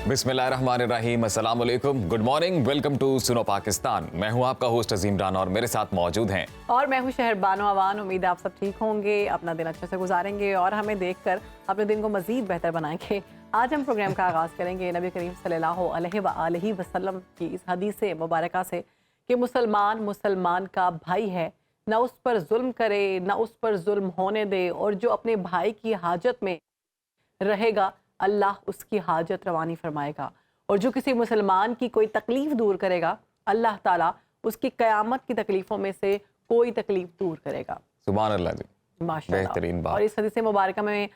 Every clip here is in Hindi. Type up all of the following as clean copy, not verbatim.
बिस्मिल्लाहिर्रहमानिर्रहीम, अस्सलाम वालेकुम, गुड मॉर्निंग, वेलकम टू सुनो पाकिस्तान। मैं हूं आपका होस्ट अजीम राना और मेरे साथ मौजूद हैं और मैं हूं शहर बानो अवान। उम्मीद है आप सब ठीक होंगे, अपना दिन अच्छे से गुजारेंगे और हमें देखकर अपने दिन को मजीद बेहतर बनाएंगे। आज हम प्रोग्राम का आगाज़ करेंगे नबी करीम सल्लल्लाहु अलैहि वसल्लम की इस हदीस मुबारका से कि मुसलमान का भाई है, ना उस पर जुल्म करे, ना उस पर जुल्म होने दे, और जो अपने भाई की हाजत में रहेगा अल्लाह उसकी हाजत रवानी फरमाएगा, और जो किसी मुसलमान की कोई तकलीफ दूर करेगा अल्लाह ताला उसकी क़यामत की तकलीफ़ों में से कोई तकलीफ दूर करेगा। सुभान अल्लाह जी, माशाअल्लाह। बेहतरीन बात। और इस हदीस मुबारक में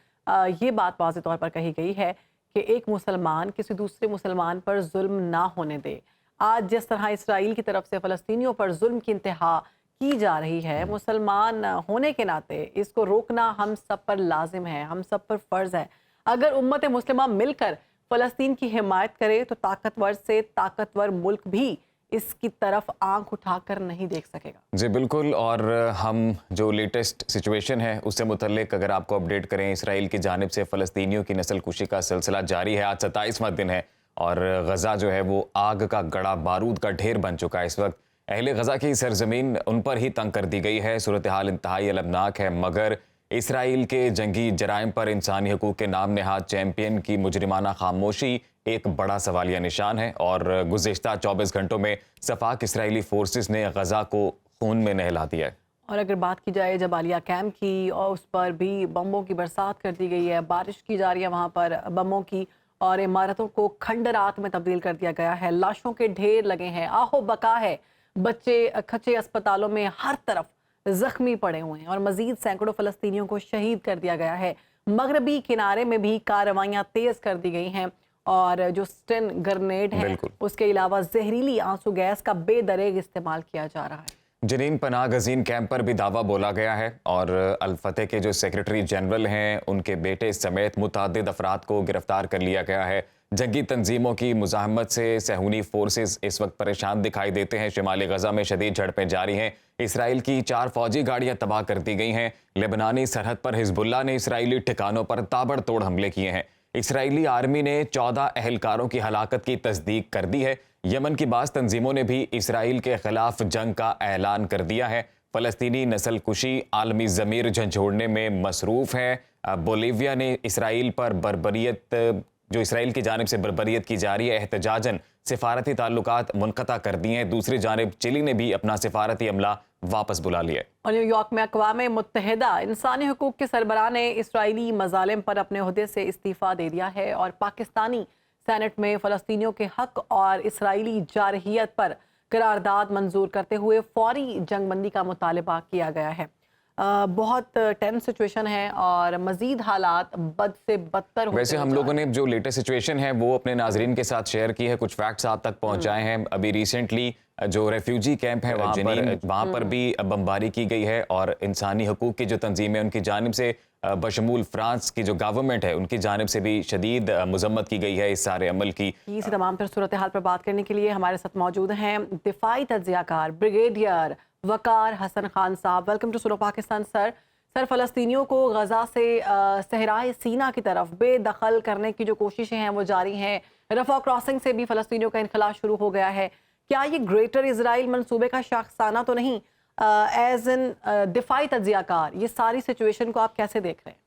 ये बात वाज़ेह तौर पर कही गई है कि एक मुसलमान किसी दूसरे मुसलमान पर जुल्म ना होने दे। आज जिस तरह इसराइल की तरफ से फ़लस्तीनियों पर जुल्म की इंतहा की जा रही है, मुसलमान होने के नाते इसको रोकना हम सब पर लाजिम है, हम सब पर फ़र्ज़ है। अगर उम्मत मुस्लिमा मिलकर फ़लस्तीन की हिमायत करे तो ताकतवर से ताकतवर मुल्क भी इसकी तरफ आंख उठाकर नहीं देख सकेगा। जी बिल्कुल, और हम जो लेटेस्ट सिचुएशन है उससे मुतल्लिक अगर आपको अपडेट करें, इसराइल की जानिब से फ़लस्तीनियों की नस्ल कुशी का सिलसिला जारी है। आज 27वां दिन है और गज़ा जो है वो आग का गड़ा बारूद का ढेर बन चुका है। इस वक्त अहले गज़ा की सरजमीन उन पर ही तंग कर दी गई है। सूरत हाल इंतहाई अलमनाक है, मगर इसराइल के जंगी जराइम पर इंसानी हकूक़ के नाम नहाद चैम्पियन की मुजरिमाना खामोशी एक बड़ा सवालिया निशान है। और गुज़िश्ता 24 घंटों में सफाक इसराइली फोर्सेस ने गज़ा को खून में नहला दिया है। और अगर बात की जाए जबालिया कैंप की, और उस पर भी बमों की बरसात कर दी गई है, बारिश की जा रही है वहाँ पर बमों की, और इमारतों को खंडरात में तब्दील कर दिया गया है। लाशों के ढेर लगे हैं, आहो बका है, बच्चे खच्चे अस्पतालों में हर तरफ जख्मी पड़े हुए हैं, और मजीद सैकड़ों फ़लस्तीनियों को शहीद कर दिया गया है। मगरबी किनारे में भी कार्रवाइयाँ तेज़ कर दी गई हैं, और जो स्टेन ग्रेनेड है उसके अलावा जहरीली आंसू गैस का बेदरेग इस्तेमाल किया जा रहा है। जनीन पनाह गजीन कैंप पर भी दावा बोला गया है, और अल-फतह के जो सेक्रेटरी जनरल हैं उनके बेटे समेत मुतअद्दिद अफराद को गिरफ्तार कर लिया गया है। जंगी तंजीमों की मुज़ाहमत से सहूनी फोर्सेस इस वक्त परेशान दिखाई देते हैं। शिमाली गजा में शदीद झड़पें जारी हैं। इसराइल की 4 फौजी गाड़ियां तबाह कर दी गई हैं। लेबनानी सरहद पर हिजबुल्लाह ने इसराइली ठिकानों पर ताबड़तोड़ हमले किए हैं। इसराइली आर्मी ने 14 अहलकारों की हलाकत की तस्दीक कर दी है। यमन की बाज़ तंजीमों ने भी इसराइल के खिलाफ जंग का ऐलान कर दिया है। फ़लस्तीनी नस्ल कुशी आलमी ज़मीर झंझोड़ने में मसरूफ़ है। बोलीविया ने इसराइल पर बर्बरियत जो इसराइल की जानिब से बर्बरियत की जा रही है एहतजाजन सिफारती ताल्लुकात मुनक़ता कर दिए हैं। दूसरी जानिब चिली ने भी अपना सिफारती अमला वापस बुला लिया है। और न्यूयॉर्क में अक़वाम मुत्तहिदा इंसानी हकूक़ के सरबराह ने इसराइली मज़ालिम पर अपने ओहदे से इस्तीफ़ा दे दिया है, और पाकिस्तानी सेनेट में फ़लस्तीनियों के हक़ और इसराइली जारहियत पर करारदाद मंजूर करते हुए फ़ौरी जंगबंदी का मुतालबा किया गया है। बहुत टेंस सिचुएशन है और मजीद हालात बद से बदतर होते वैसे हम लोगों ने जो लेटेस्ट सिचुएशन है वो अपने नाजरीन के साथ शेयर की है, कुछ फैक्ट्स आप तक पहुंचाए हैं। अभी रिसेंटली जो रेफ्यूजी कैंप है वहाँ पर भी बमबारी की गई है, और इंसानी हकूक़ की जो तंजीम है उनकी जानिब से बशमूल फ्रांस की जो गवर्नमेंट है उनकी जानिब से भी शदीद मजम्मत की गई है इस सारे अमल की। इसी तमाम तर सूरत हाल पर बात करने के लिए हमारे साथ मौजूद हैं दिफाई तज्ज़ियाकार ब्रिगेडियर वकार हसन खान साहब। वेलकम टू सुनो पाकिस्तान सर। फ़लस्तीनियों को गज़ा से सहराए सीना की तरफ बेदखल करने की जो कोशिशें हैं वो जारी हैं। रफ़ा क्रॉसिंग से भी फ़लस्तीनियों का इनखला शुरू हो गया है। क्या ये ग्रेटर इजराइल मंसूबे का शाखसाना तो नहीं? एज इन दिफाई तज्ज़ियाकार ये सारी सिचुएशन को आप कैसे देख रहे हैं?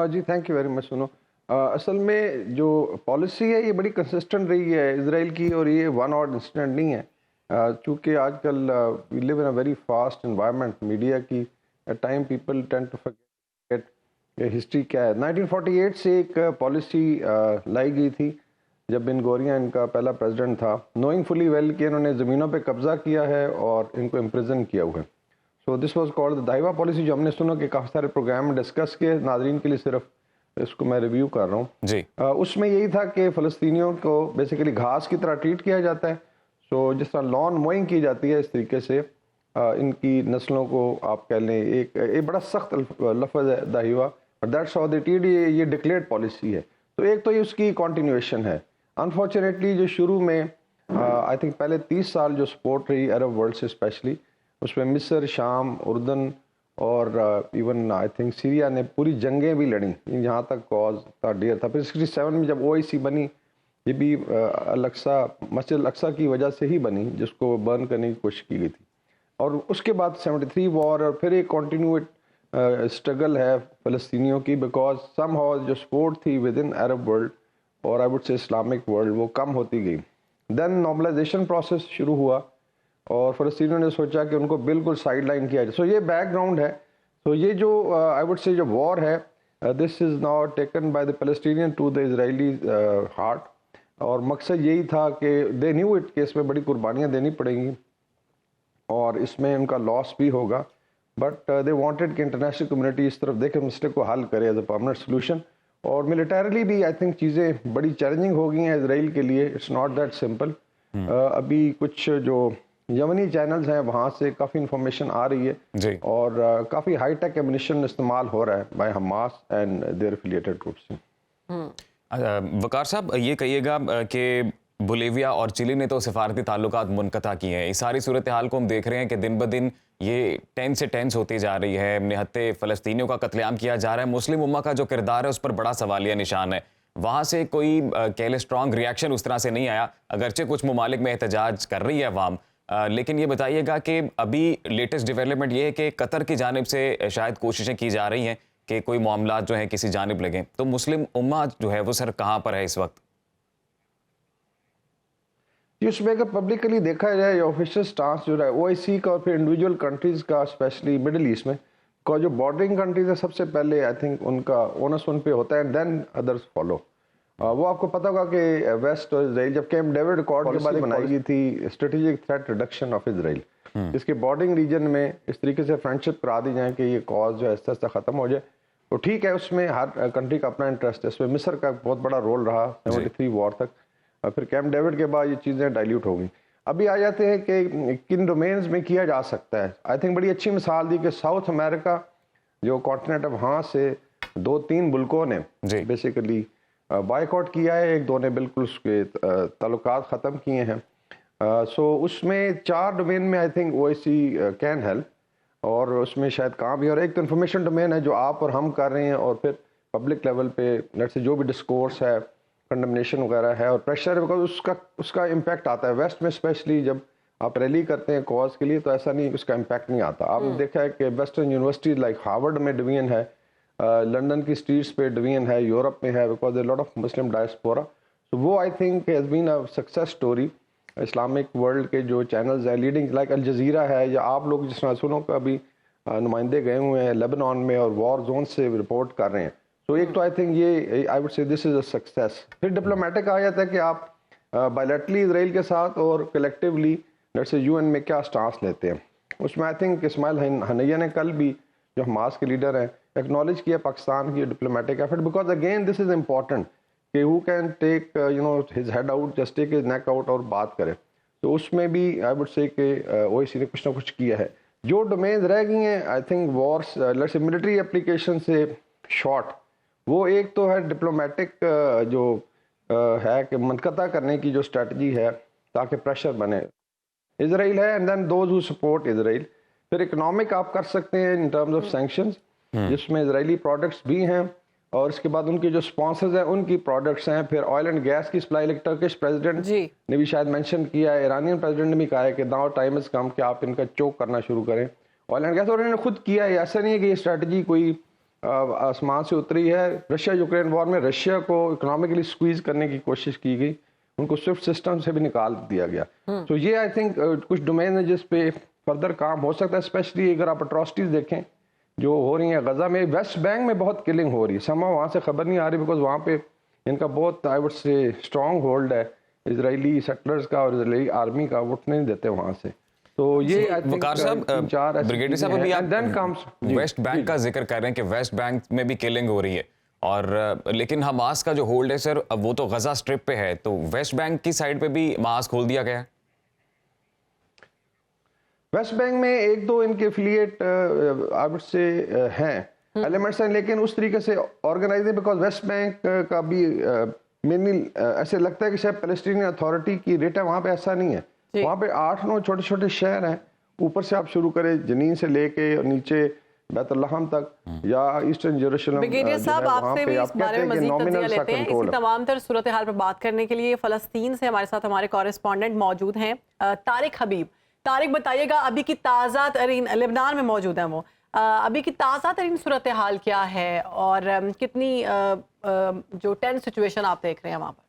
जी थैंक यू वेरी मच। सुनो, असल में जो पॉलिसी है ये बड़ी कंसिस्टेंट रही है इसराइल की, और ये वन ऑड इंसिडेंट नहीं है। चूँकि आजकल we live in a very fast environment, media की at time people tend to forget history क्या है। 1948 से एक पॉलिसी लाई गई थी जब बिन गोरिया इनका पहला प्रेसिडेंट था, नोइंग फुली वेल कि इन्होंने ज़मीनों पे कब्ज़ा किया है और इनको इम्प्रिजन किया हुआ है। So this was called the divide policy, जो हमने सुना कि काफ़ी सारे प्रोग्राम में डिस्कस किए। नाजरीन के लिए सिर्फ इसको मैं रिव्यू कर रहा हूँ जी। उसमें यही था कि फ़लस्तीनियों को बेसिकली घास की तरह ट्रीट किया जाता है। सो जिस तरह लॉन मोइंग की जाती है इस तरीके से इनकी नस्लों को आप कह लें, एक बड़ा सख्त लफ्ज़ है दाइवा, और दैट्स हाउ दे ट्रीट। ये डिक्लेयर्ड पॉलिसी है। तो एक तो ये उसकी कॉन्टिन्यूएशन है। अनफॉर्चुनेटली जो शुरू में आई थिंक पहले 30 साल जो सपोर्ट रही अरब वर्ल्ड से स्पेशली, उसमें मिस्र, शाम, उर्दन और इवन आई थिंक सीरिया ने पूरी जंगें भी लड़ी, यहाँ तक कॉज था, डियर था। फिर 67 में जब ओआईसी बनी, ये भी मस्जिद अल-अक्सा की वजह से ही बनी, जिसको बर्न करने की कोशिश की गई थी। और उसके बाद 73 वॉर, और फिर एक कॉन्टीन्यूट स्ट्रगल है फ़लस्तीनियों की, बिकॉज समहाउ जो सपोर्ट थी विद इन अरब वर्ल्ड और आई वुड से इस्लामिक वर्ल्ड, वो कम होती गई। देन नॉर्मलाइजेशन प्रोसेस शुरू हुआ और फ़लस्तीनियों ने सोचा कि उनको बिल्कुल साइड लाइन किया जाए। सो ये बैकग्राउंड है। तो ये जो आई वुड से जो वॉर है, this is now taken by the Palestinian to the Israeli heart, और मकसद यही था कि दे न्यू इट कि इसमें बड़ी कुर्बानियाँ देनी पड़ेंगी और इसमें उनका लॉस भी होगा, बट दे वांटेड कि इंटरनेशनल कम्युनिटी इस तरफ देखे, मसले को हल करे एज अ परमानेंट सोल्यूशन। और मिलिटरीली भी आई थिंक चीज़ें बड़ी चैलेंजिंग हो गई हैं इसराइल के लिए। It's not that simple. अभी कुछ जो यमनी चैनल्स हैं वहाँ से काफ़ी इंफॉर्मेशन आ रही है जी। और काफ़ी हाई टेक एमिनिशन इस्तेमाल हो रहा है by Hamas and their affiliated groups. Waqar sahab, ये कहिएगा कि बोलीविया और चिली ने तो सिफारती ताल्लुकात मुनक़ता किए हैं। इस सारी सूरत हाल को हम देख रहे हैं कि दिन ब दिन ये टेंस से टेंस होती जा रही है। निहत्ते फ़लस्तीनियों का कत्लेआम किया जा रहा है। मुस्लिम उम्मा का जो किरदार है उस पर बड़ा सवालिया निशान है। वहाँ से कोई कह स्ट्रॉन्ग रिएक्शन उस तरह से नहीं आया, अगरचे कुछ ममालिक में एहतजाज कर रही है अवाम। लेकिन ये बताइएगा कि अभी लेटेस्ट डेवलपमेंट ये है कि कतर की जानिब से शायद कोशिशें की जा रही हैं कि कोई मामला जो हैं किसी जानिब लगें, तो मुस्लिम उम्मा जो है वो सर कहाँ पर है इस वक्त? उसमें अगर पब्लिकली देखा जाए, ऑफिशियल स्टांस जो है ओआईसी का और फिर इंडिविजुअल कंट्रीज़ का, स्पेशली मिडिल ईस्ट में का जो बॉर्डरिंग कंट्रीज है, सबसे पहले आई थिंक उनका ओनस उन पे होता है, देन अदर्स फॉलो। वो आपको पता होगा कि वेस्ट और इजराइल जब कैंप डेविड अकॉर्ड के बाद बनाई गई थी strategic threat reduction of Israel, इसके बॉर्डरिंग रीजन में इस तरीके से फ्रेंडशिप करा दी जाए कि ये कॉज जो है आहिस्ता आहिस्ता ख़त्म हो जाए, तो ठीक है। उसमें हर कंट्री का अपना इंटरेस्ट है। इसमें मिस्र का बहुत बड़ा रोल रहा 73 वॉर तक, फिर कैंप डेविड के बाद ये चीज़ें डाइल्यूट हो गई। अभी आ जाते हैं कि किन डोमेन्स में किया जा सकता है। आई थिंक बड़ी अच्छी मिसाल दी कि साउथ अमेरिका जो कॉन्टिनेंट है, वहाँ से 2-3 मुल्कों ने बेसिकली बायकॉट किया है, एक दो ने बिल्कुल उसके ताल्लुकात ख़त्म किए हैं। सो उसमें 4 डोमेन में I think OIC can help, और उसमें शायद काम भी। और एक तो इन्फॉर्मेशन डोमेन है जो आप और हम कर रहे हैं, और फिर पब्लिक लेवल पे लेट से जो भी डिस्कोर्स है, कंडमनेशन वगैरह है और प्रेशर, बिकॉज उसका इम्पैक्ट आता है। वेस्ट में स्पेशली जब आप रैली करते हैं कॉज के लिए, तो ऐसा नहीं उसका इम्पैक्ट नहीं आता। आपने देखा है कि वेस्टर्न यूनिवर्सिटी लाइक हार्वर्ड में डिवीजन है, लंदन की स्ट्रीट्स पे डिवीजन है, यूरोप में है, because there lot of Muslim diaspora. So वो I think has been a success story. Islamic world के जो चैनल्स हैं लीडिंग लाइक अल जजीरा है, या आप लोग जिस तरह सुनो का अभी नुमाइंदे गए हुए हैं लेबनान में और वॉर जोन से रिपोर्ट कर रहे हैं। तो एक तो आई थिंक ये आई वुड से दिस इज़ अ सक्सेस। फिर डिप्लोमेटिक आ जाता है कि आप बायलैटरली इसराइल के साथ और कलेक्टिवली लेट्स से यूएन में क्या स्टांस लेते हैं। उसमें आई थिंक इस्माइल हनैया ने कल भी, जो हमास के लीडर हैं, एक्नॉलेज किया पाकिस्तान की diplomatic effort, because again this is important कि who can take his head out, just take his neck out और बात करे। तो उसमें भी आई वुड से कि ओआईसी ने कुछ ना कुछ किया है। जो डोमेन्स रह गई हैं I think Wars let's say military application से शॉर्ट, वो एक तो है डिप्लोमेटिक जो है कि मनकता करने की जो स्ट्रेटजी है ताकि प्रेशर बने, इसराइल है, and then those who support Israel. फिर इकोनॉमिक आप कर सकते हैं इन टर्म्स ऑफ सैंक्शंस, जिसमें इसराइली प्रोडक्ट्स भी हैं और इसके बाद उनके जो स्पॉन्सर्स हैं उनकी प्रोडक्ट्स हैं। फिर ऑयल एंड गैस की सप्लाई, लाइक टर्किश प्रेसिडेंट ने भी शायद मेंशन किया है, ईरानियन प्रेसिडेंट ने भी कहा है कि नाउ टाइम इज कम कि आप इनका चोक करना शुरू करें ऑयल एंड गैस। और इन्होंने खुद किया है, ऐसा नहीं है कि ये स्ट्रेटजी कोई आसमान से उतरी है। रशिया यूक्रेन वॉर में रशिया को इकोनॉमिकली स्क्वीज करने की कोशिश की गई, उनको स्विफ्ट सिस्टम से भी निकाल दिया गया। तो ये आई थिंक कुछ डोमेन है जिस पे फर्दर काम हो सकता है, स्पेशली अगर आप अट्रॉसिटीज देखें जो हो रही हैं गजा में। वेस्ट बैंक में बहुत किलिंग हो रही है, समा वहाँ से खबर नहीं आ रही, बिकॉज वहाँ पे इनका बहुत आई वुड से स्ट्रॉन्ग होल्ड है इजरायली सेटलर्स का और इजरायली आर्मी का, वो नहीं देते वहाँ से। तो ये वकार साहब, ब्रिगेडियर साहब, अभी आप वेस्ट बैंक का जिक्र कर रहे हैं कि वेस्ट बैंक में भी किलिंग हो रही है, और लेकिन हमास का जो होल्ड है सर वो तो गजा स्ट्रिप पे है, तो वेस्ट बैंक की साइड पे भी मास खोल दिया गया है। वेस्ट बैंक में एक दो इनके एफिलिएट आई वुड से हैं एलिमेंट्स हैं, लेकिन उस तरीके से ऑर्गेनाइज है, बिकॉज वेस्ट बैंक का भी मेनली ऐसे लगता है कि शायद पैलेस्टीनियन अथॉरिटी की रेट है, वहाँ पे ऐसा नहीं है। वहाँ पे 8-9 छोटे छोटे शहर हैं, ऊपर से आप शुरू करें जनीन से लेके और नीचे बैतुल्लहम तक या ईस्टर्न जेरूशलम ब्रिगेडियर साहब, आपसे भी इस बारे में मजीद तफसील लेते हैं। इसी तमाम तर सूरत हाल पर बात करने के लिए फ़लस्तीन से हमारे साथ हमारे कॉरेस्पॉन्डेंट मौजूद हैं तारिक हबीब। तारिक, बताइएगा, अभी की ताज़ा तरीन, लेबनान में मौजूद हैं वो, अभी की ताज़ा तरीन सूरत हाल क्या है और कितनी जो टेंस सिचुएशन आप देख रहे हैं वहाँ पर?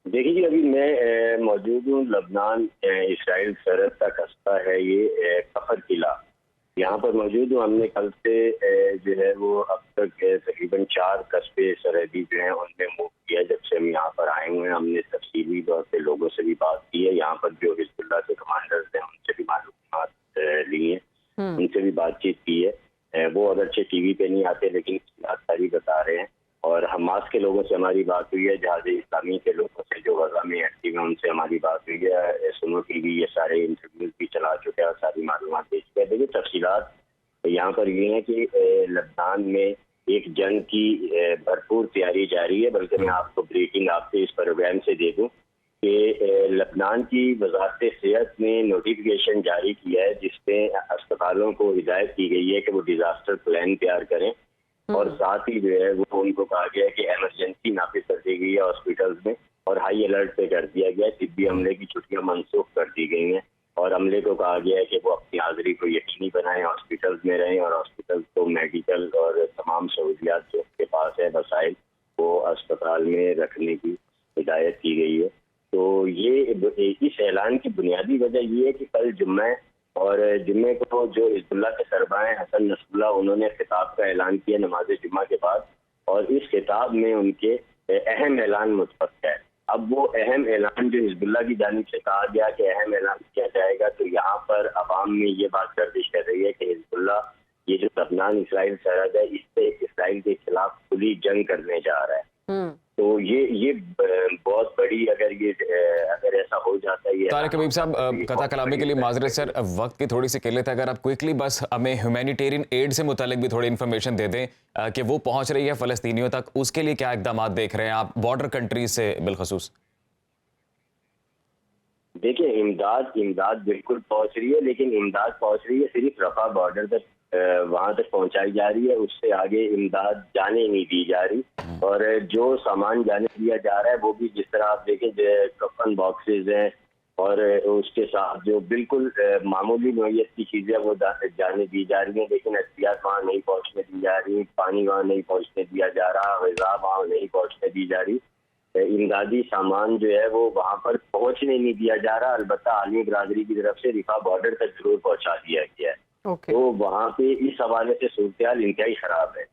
देखिए जी, अभी मैं मौजूद हूँ लबनान इसराइल सरहद का कस्बा है ये कफर किला, यहाँ पर मौजूद हूँ। हमने कल से जो है वो अब तक तकरीबन 4 कस्बे सरहदी जो हैं उनमें मूव किया। जब से हम यहाँ पर आए हुए हैं हमने तफसीली तौर पे लोगों से भी बात की है, यहाँ पर जो हिजबुल्लाह के कमांडर्स हैं उनसे भी मालूमात ली है, उनसे भी बातचीत की है। वो अगरचे टीवी पे नहीं आते लेकिन सारी बता रहे हैं। और हमास के लोगों से हमारी बात हुई है, जहाज इस्लामी के लोगों से जो गजा में एक्टिव है उनसे हमारी बात हुई है। सुनो टीवी ये सारे इंटरव्यूज भी चला चुके हैं और सारी मालूमात दे चुके हैं। देखिए तफसीलात यहाँ पर ये है कि लबनान में एक जंग की भरपूर तैयारी जारी है। बल्कि मैं आपको ब्रीफिंग आपसे इस प्रोग्राम से दे दूँ कि लबनान की वजारत सेहत ने नोटिफिकेशन जारी किया है जिसमें अस्पतालों को हिदायत की गई है कि वो डिजास्टर प्लान तैयार करें और साथ ही जो है वो उनको कहा गया है कि इमरजेंसी नाफिज कर दी गई है हॉस्पिटल्स में और हाई अलर्ट पे कर दिया गया है। तिब्बी अमले की छुट्टियां मनसूख कर दी गई हैं और अमले को कहा गया है कि वो अपनी हाजिरी को यकीनी बनाएं, हॉस्पिटल्स में रहें और हॉस्पिटल्स को मेडिकल और तमाम सहूलियात जो उनके पास है वसाइल वो अस्पताल में रखने की हिदायत की गई है। तो ये इस ऐलान की बुनियादी वजह ये है कि कल जुम्मे और जुम्मे को जो हिजबुल्लाह के सरबराह हसन नसरुल्लाह उन्होंने खिताब का ऐलान किया नमाज जुम्मा के बाद और इस खिताब में उनके अहम ऐलान मुतफ़ है। अब वो अहम ऐलान जो हिजबुल्लाह की जानिब से कहा गया कि अहम ऐलान किया जाएगा, तो यहाँ पर अवाम में ये बात गर्दिश कर रही है कि हिजबुल्लाह ये जो लबनान इसराइल सरहद है इससे इसराइल के खिलाफ खुली जंग करने जा रहा है। तो ये बहुत बड़ी अगर ऐसा हो जाता है। तारिक हबीब साहब, कथा कलामी के लिए माजरत सर, वक्त की थोड़ी सी किल्लत है, अगर आप क्विकली बस हमें ह्यूमैनिटेरियन एड से मुतालिक भी थोड़ी इन्फॉर्मेशन दे दें कि वो पहुंच रही है फ़लस्तीनियों तक, उसके लिए क्या इकदाम देख रहे हैं आप बॉर्डर कंट्रीज से बिलखसूस? देखिए इमदाद बिल्कुल पहुंच रही है, लेकिन इमदाद पहुंच रही है सिर्फ रफा बॉर्डर तक, वहां तक पहुंचाई जा रही है, उससे आगे इमदाद जाने नहीं दी जा रही। और जो सामान जाने दिया जा रहा है वो भी जिस तरह आप देखें कफन बॉक्सेस हैं और उसके साथ जो बिल्कुल मामूली नौइयत की चीज़ें वो जाने दी जा रही हैं, लेकिन एहतियात वहाँ नहीं पहुँचने दी जा रही, पानी वहाँ नहीं पहुँचने दिया जा रहा, ग़िज़ा वहाँ नहीं पहुँचने दी जा रही, इमदादी सामान जो है वो वहाँ पर पहुँचने नहीं दिया जा रहा। अलबत्ता आलमी बरादरी की तरफ से रिफा बॉर्डर तक जरूर पहुँचा दिया गया है। तो वहाँ पे इस हवाले से सूरत हाल इंतहाई खराब है।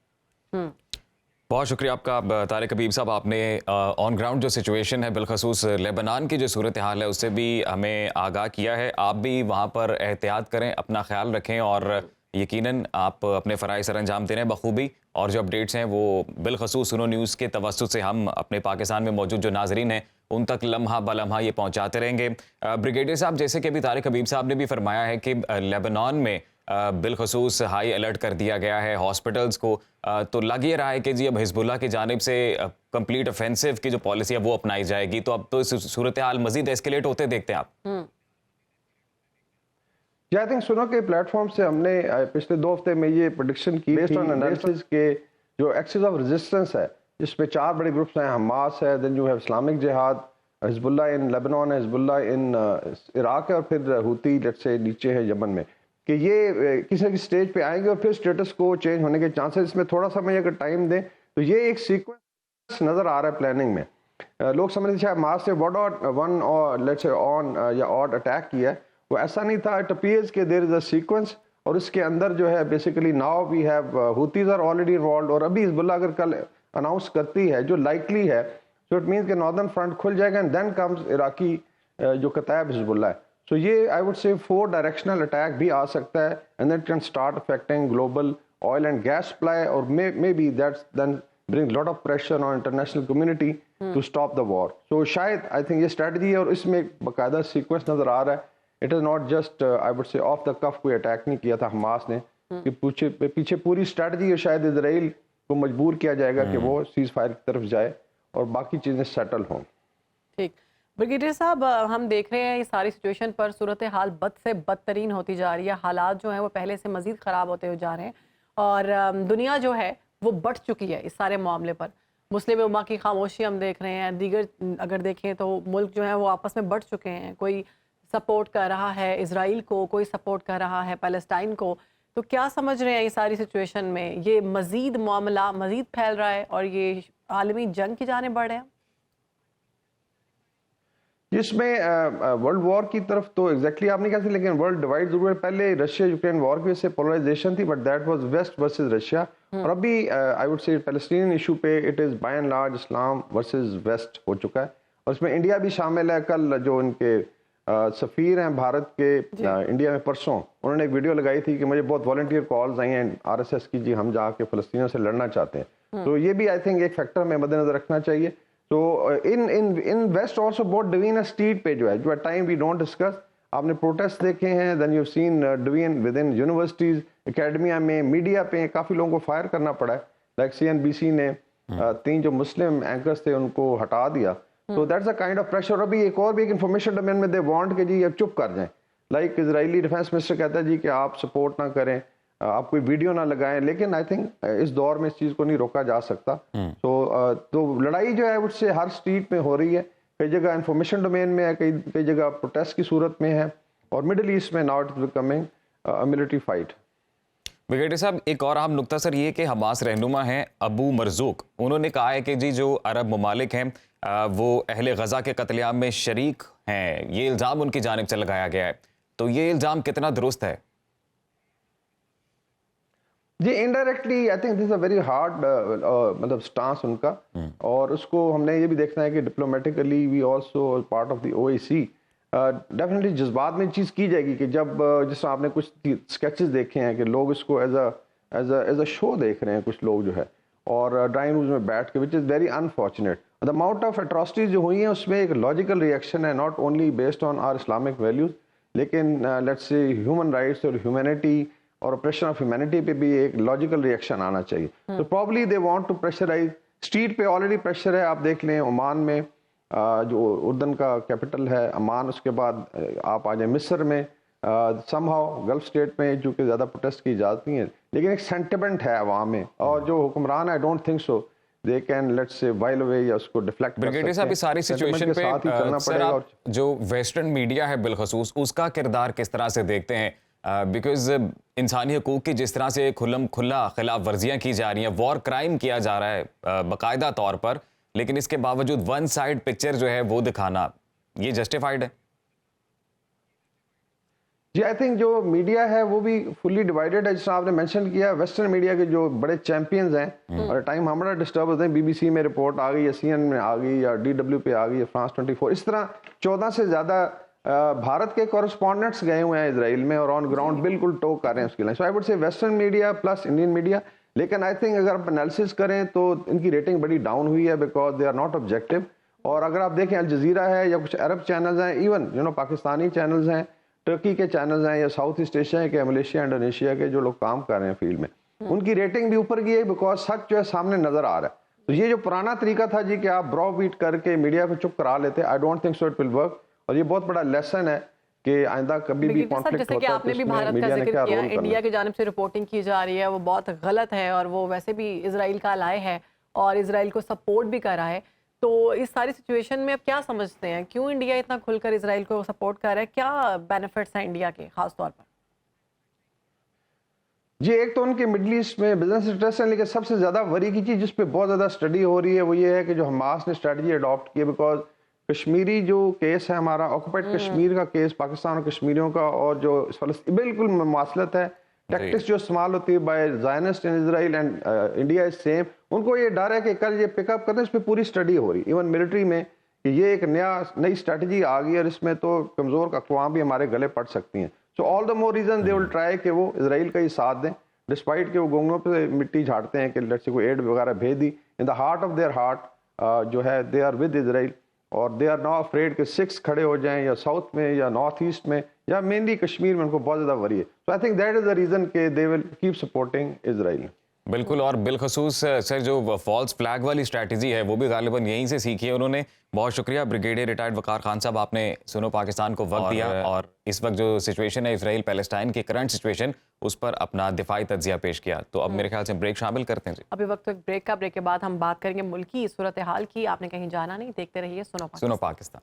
बहुत शुक्रिया आपका तारिक हबीब साहब, आपने ऑन ग्राउंड जो सिचुएशन है बिलखसूस लेबनान की जो सूरत हाल है उससे भी हमें आगाह किया है। आप भी वहाँ पर एहतियात करें, अपना ख्याल रखें और यकीनन आप अपने फ़राइज़ सर अंजाम दे रहे हैं बखूबी। और जो अपडेट्स हैं वो बिलखसूस सुनो न्यूज़ के तवस्सुत से हम अपने पाकिस्तान में मौजूद जो नाजरीन हैं उन तक लम्हा ब लम्हा ये पहुँचाते रहेंगे। ब्रिगेडियर साहब, जैसे कि अभी तारिक हबीब साहब ने भी फरमाया है कि लेबनान में बिलखसूस हाई अलर्ट कर दिया गया है हॉस्पिटल्स को, तो लग ये रहा है कि जी अब हिजबुल्लाह की जानिब से कंप्लीट ऑफेंसिव की जो पॉलिसी है वो अपनाई जाएगी, तो अब तो इस सूरत हाल मजीद एस्केलेट होते देखते हैं आप? आई थिंक सुनो के प्लेटफॉर्म से हमने पिछले 2 हफ्ते में ये प्रेडिक्शन की बेस्ड ऑन एनालिसिस के जो एक्सिस ऑफ रेजिस्टेंस है जिसपे 4 बड़े ग्रुप्स हैं, हमास है, देन यू हैव इस्लामिक जिहाद, हिजबुल्लाह इन लेबनान है, हिजबुल्लाह इन इराक है और फिर हूती लेट्स से नीचे है यमन में, कि ये किसी न किसी स्टेज पे आएंगे और फिर स्टेटस को चेंज होने के चांसेस, इसमें थोड़ा सा मैं अगर टाइम दें तो ये एक सीक्वेंस नज़र आ रहा है प्लानिंग में। लोग समझते शायद मास से वन और लेट्स से ऑन या ऑड अटैक किया है, वो ऐसा नहीं था। इट अपीयर्स के देयर इज अ सीक्वेंस और इसके अंदर जो है basically now we have Houthis are already involved और अभी हिजबुल्लाह अगर कल अनाउंस करती है जो लाइकली है, सो इट मीन्स के नॉर्दर्न फ्रंट खुल जाएगा एंड देन कम्स इराकी जो कतायब हिजबुल्लाह है। सो ये आई वुड से 4 डायरेक्शनल अटैक भी आ सकता है and that can start affecting global oil and gas supply और maybe that's then bring lot of pressure on international community to stop the war. So शायद आई थिंक ये स्ट्रेटजी है और इसमें बाकायदा सीक्वेंस नजर आ रहा है। It is not just I would say off the cuff कोई अटैक नहीं किया था हमास ने, कि पीछे पूरी स्ट्रेटजी है। शायद इजराइल को मजबूर किया जाएगा कि वो सीज फायर की तरफ जाए और बाकी चीज़ें सेटल हों। ठीक, ब्रिगेडियर साहब, हम देख रहे हैं ये सारी सिचुएशन पर सूरत हाल बद से बदतरीन होती जा रही है। हालात जो हैं वो पहले से मज़ीद ख़राब होते हुए जा रहे हैं और दुनिया जो है वो बढ़ चुकी है इस सारे मामले पर। मुस्लिम उम्मा की खामोशी हम देख रहे हैं, दीगर अगर देखें तो मुल्क जो है वो आपस में बढ़ चुके हैं। कोई सपोर्ट कर रहा है इसराइल को, कोई सपोर्ट कर रहा है पैलेस्टाइन को। तो क्या समझ रहे हैं ये सारी सिचुएशन में ये मज़ीद मामला मज़ीद फैल रहा है और ये आलमी जंग की जाने बढ़ रहे हैं? जिसमें वर्ल्ड वॉर की तरफ तो एग्जैक्टली आप नहीं कह सकते, लेकिन वर्ल्ड डिवाइड जरूर है। पहले रशिया यूक्रेन वॉर की वजह से पोलराइजेशन थी, but that was west versus Russia. और अभी I would say Palestinian issue पे it is by and large Islam versus west हो चुका है और इसमें इंडिया भी शामिल है। कल जो इनके सफीर हैं भारत के इंडिया में, परसों उन्होंने एक वीडियो लगाई थी कि मुझे बहुत वॉलंटियर कॉल्स आई हैं आरएसएस की, जी हम जाके फलस्तीनियों से लड़ना चाहते हैं। तो ये भी आई थिंक एक फैक्टर हमें मद्देनजर रखना चाहिए। तो in west also both division street पे जो है जो टाइम वी डोंट डिस्कस, आपने प्रोटेस्ट देखे हैं, then you seen division within universities, academia में, मीडिया पे काफी लोगों को फायर करना पड़ा है। लाइक सीएनबीसी ने 3 जो मुस्लिम एंकर्स थे उनको हटा दिया। तो that's a kind of pressure. अभी एक और भी एक इन्फॉर्मेशन डोमेन में दे वांट कि जी अब चुप कर जाएं। लाइक इजरायली डिफेंस मिनिस्टर कहता है जी कि आप सपोर्ट ना करें, आप कोई वीडियो ना लगाएं, लेकिन आई थिंक इस दौर में इस चीज को नहीं रोका जा सकता। तो लड़ाई जो है उससे हर स्ट्रीट में हो रही है, कई जगह इंफॉर्मेशन डोमेन में है, कई जगह प्रोटेस्ट की सूरत में है, और मिडिल ईस्ट में now it is becoming a military fight. Brigadier साहब, एक और अहम नुक्ता सर ये कि हमास रहनुमा हैं अबू मरजूक, उन्होंने कहा है कि जी जो अरब ममालिक हैं वो अहले गजा के कत्लेआम में शरीक हैं। ये इल्ज़ाम उनकी जानिब से लगाया गया है, तो ये इल्ज़ाम कितना दुरुस्त है? जी indirectly I think this is a very hard मतलब स्टांस उनका, और उसको हमने ये भी देखना है कि diplomatically we also part of the OIC definitely जज्बात में चीज़ की जाएगी कि जब जिस तरह आपने कुछ स्केचेस देखे हैं कि लोग इसको एज अ शो देख रहे हैं कुछ लोग जो है, और ड्राइंग रूम्स में बैठ के, which is very unfortunate. The amount of atrocities जो हुई हैं उसमें एक लॉजिकल रिएक्शन है, not only based on our Islamic values, लेकिन लेट्स से ह्यूमन राइट्स और ह्यूमैनिटी और ऑपरेशन ऑफ ह्यूमैनिटी पे भी एक लॉजिकल रिएक्शन आना चाहिए। तो probably they want to pressurise. Street पे ऑलरेडी प्रेशर है, आप देख लें ओमान में जो उर्दन का कैपिटल है अमान, उसके बाद आप आ जाए मिस्र में, समहाउ गल्फ स्टेट में जो कि ज़्यादा प्रोटेस्ट की इजाज़त नहीं है, लेकिन एक सेंटिमेंट है अवाम में, और जो हुक्मरान I don't think so they can let's say while away या उसको डिफ्लेक्ट। ब्रिगेडियर साहब, इस सारी सिचुएशन पे सर आप जो वेस्टर्न मीडिया है बिलखसूस, उसका किरदार किस तरह से देखते हैं? बिकॉज इंसानी हकूक़ की जिस तरह से खुल्लम खुल्ला खिलाफ वर्जियाँ की जा रही हैं, वॉर क्राइम किया जा रहा है बाकायदा तौर पर, लेकिन इसके बावजूद वन साइड पिक्चर जो है वो दिखाना, ये जस्टिफाइड है? जी आई थिंक जो मीडिया है वो भी फुली डिवाइडेड है। जिसमें आपने मेंशन किया वेस्टर्न मीडिया के जो बड़े चैंपियंस हैं, और टाइम हमारा डिस्टर्ब होते हैं, बीबीसी में रिपोर्ट आ गई या सीएन में आ गई या डीडब्ल्यू पे आ गई या फ्रांस 24, इस तरह 14 से ज़्यादा भारत के कॉरेस्पॉन्डेंट्स गए हुए हैं इसराइल में और ऑन ग्राउंड बिल्कुल टोक कर रहे हैं उसके लिए। So I would say western media plus Indian media, लेकिन आई थिंक अगर आप एनालिसिस करें तो इनकी रेटिंग बड़ी डाउन हुई है because they are not objective. और अगर आप देखें अल जजीरा है या कुछ अरब चैनल्स हैं, इवन पाकिस्तानी चैनल्स हैं, टर्की के चैनल्स हैं, या साउथ ईस्ट एशिया के, मलेशिया इंडोनेशिया के जो लोग काम कर रहे हैं फील्ड में, उनकी रेटिंग भी ऊपर की है बिकॉज सच जो है सामने नजर आ रहा है। तो ये जो पुराना तरीका था जी कि आप ब्रॉ बीट करके मीडिया को चुप करा लेते, I don't think so it will work. और ये बहुत बड़ा लेसन है कि आइंदा कभी भी कॉन्फ्लिक्ट होता है आपने भी भारत का जिक्र किया, इंडिया की जानिब से रिपोर्टिंग की जा रही है वो बहुत गलत है, और वो वैसे भी इजराइल का अलाय है और इजराइल को सपोर्ट भी कर रहा है। तो इस सारी सिचुएशन में अब क्या समझते हैं, क्यों इंडिया इतना खुलकर इजराइल को सपोर्ट कर रहा है, क्या बेनिफिट्स हैं इंडिया के खास तौर पर? जी एक तो उनके मिडल ईस्ट में बिजनेस इंटरेस्ट है, लेकिन सबसे ज्यादा वरी की चीज जिस पे बहुत ज्यादा स्टडी हो रही है वो ये है कि जो हमास ने स्ट्रेटजी अडॉप्ट की है, बिकॉज कश्मीरी जो केस है हमारा, ऑक्युपाइड कश्मीर का केस पाकिस्तान और कश्मीरियों का, और जो बिल्कुल मुमासलत है, टैक्टिक्स जो इस्तेमाल होती है by Zionist in Israel and India is same. उनको ये डर है कि कल ये पिकअप करते हैं, इस पर पूरी स्टडी हो रही, इवन मिलिट्री में, कि ये एक नई स्ट्रेटजी आ गई और इसमें तो कमज़ोर अक़वाम भी हमारे गले पड़ सकती हैं। So all the more reason they will try कि वो इसराइल का ही साथ दें, डिस्पाइट के वो गोंगों पे मिट्टी झाड़ते हैं कि लेट्स से कोई एड वगैरह भेज दी। In the heart of their heart जो है दे आर विद इसराइल, और दे आर नॉट अफ्रेड कि 6 खड़े हो जाएं, या साउथ में या नॉर्थ ईस्ट में या मेनली कश्मीर में उनको बहुत ज़्यादा वरी है। So I think that is the reason कि they will keep supporting Israel. बिल्कुल, और बिलखसूस सर जो फॉल्स फ्लैग वाली स्ट्रैटेजी है वो भी गालिबन यहीं से सीखी है उन्होंने। बहुत शुक्रिया ब्रिगेडियर रिटायर्ड वकार खान साहब, आपने सुनो पाकिस्तान को वक्त दिया और इस वक्त जो सिचुएशन है इसराइल पैलेस्टाइन की करंट सिचुएशन उस पर अपना दिफाई तज्जिया पेश किया। तो अब मेरे ख्याल से ब्रेक शामिल करते हैं जी। अभी वक्त ब्रेक का, ब्रेक के बाद हम बात करेंगे मुल्क की सूरत हाल की। आपने कहीं जाना नहीं, देखते रहिए सुनो पाकिस्तान।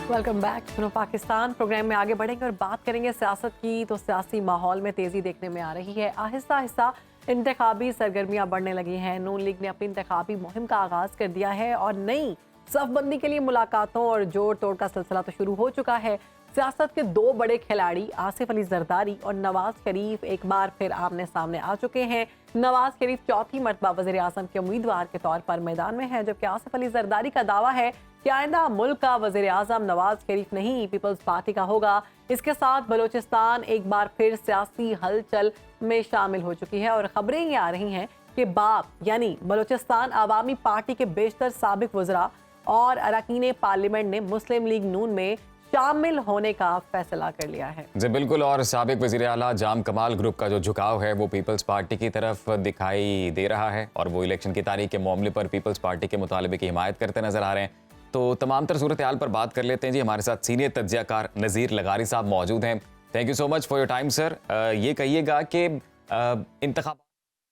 वेलकम बैक सुनो पाकिस्तान। प्रोग्राम में आगे बढ़ेंगे और बात करेंगे सियासत की। तो सियासी माहौल में तेजी देखने में आ रही है। आहिस्ता आहिस्ता इंतखाबी सरगर्मियां बढ़ने लगी हैं। नून लीग ने अपनी इंतखाबी मुहिम का आगाज कर दिया है और नई सफबंदी के लिए मुलाकातों और जोड़ तोड़ का सिलसिला तो शुरू हो चुका है। सियासत के दो बड़े खिलाड़ी आसिफ अली जरदारी और नवाज शरीफ एक बार फिर आमने सामने आ चुके हैं। नवाज शरीफ चौथी मरतबा वज़ीर आज़म के उम्मीदवार के तौर पर मैदान में है, जबकि आसिफ अली जरदारी का दावा है कि आइंदा मुल्क का वज़ीर आज़म नवाज शरीफ नहीं पीपल्स पार्टी का होगा। इसके साथ बलोचिस्तान एक बार फिर सियासी हलचल में शामिल हो चुकी है और खबरें ये आ रही हैं कि बाप यानी बलोचिस्तान अवामी पार्टी के बेशतर साबिक वज़रा और अरकान पार्लियामेंट ने मुस्लिम लीग नून में शामिल होने का फैसला कर लिया है। जी बिल्कुल, और साबिक वज़ीर आला जाम कमाल ग्रुप का जो झुकाव है वो पीपल्स पार्टी की तरफ दिखाई दे रहा है और वो इलेक्शन की तारीख के मामले पर पीपल्स पार्टी के मुतालबे की हिमायत करते नजर आ रहे हैं। तो तमाम तर सूरत हाल पर बात कर लेते हैं जी। हमारे साथ सीनियर तज्जियाकार नज़ीर लगारी साहब मौजूद हैं। Thank you so much for your time sir. ये कहिएगा कि इंतखाबात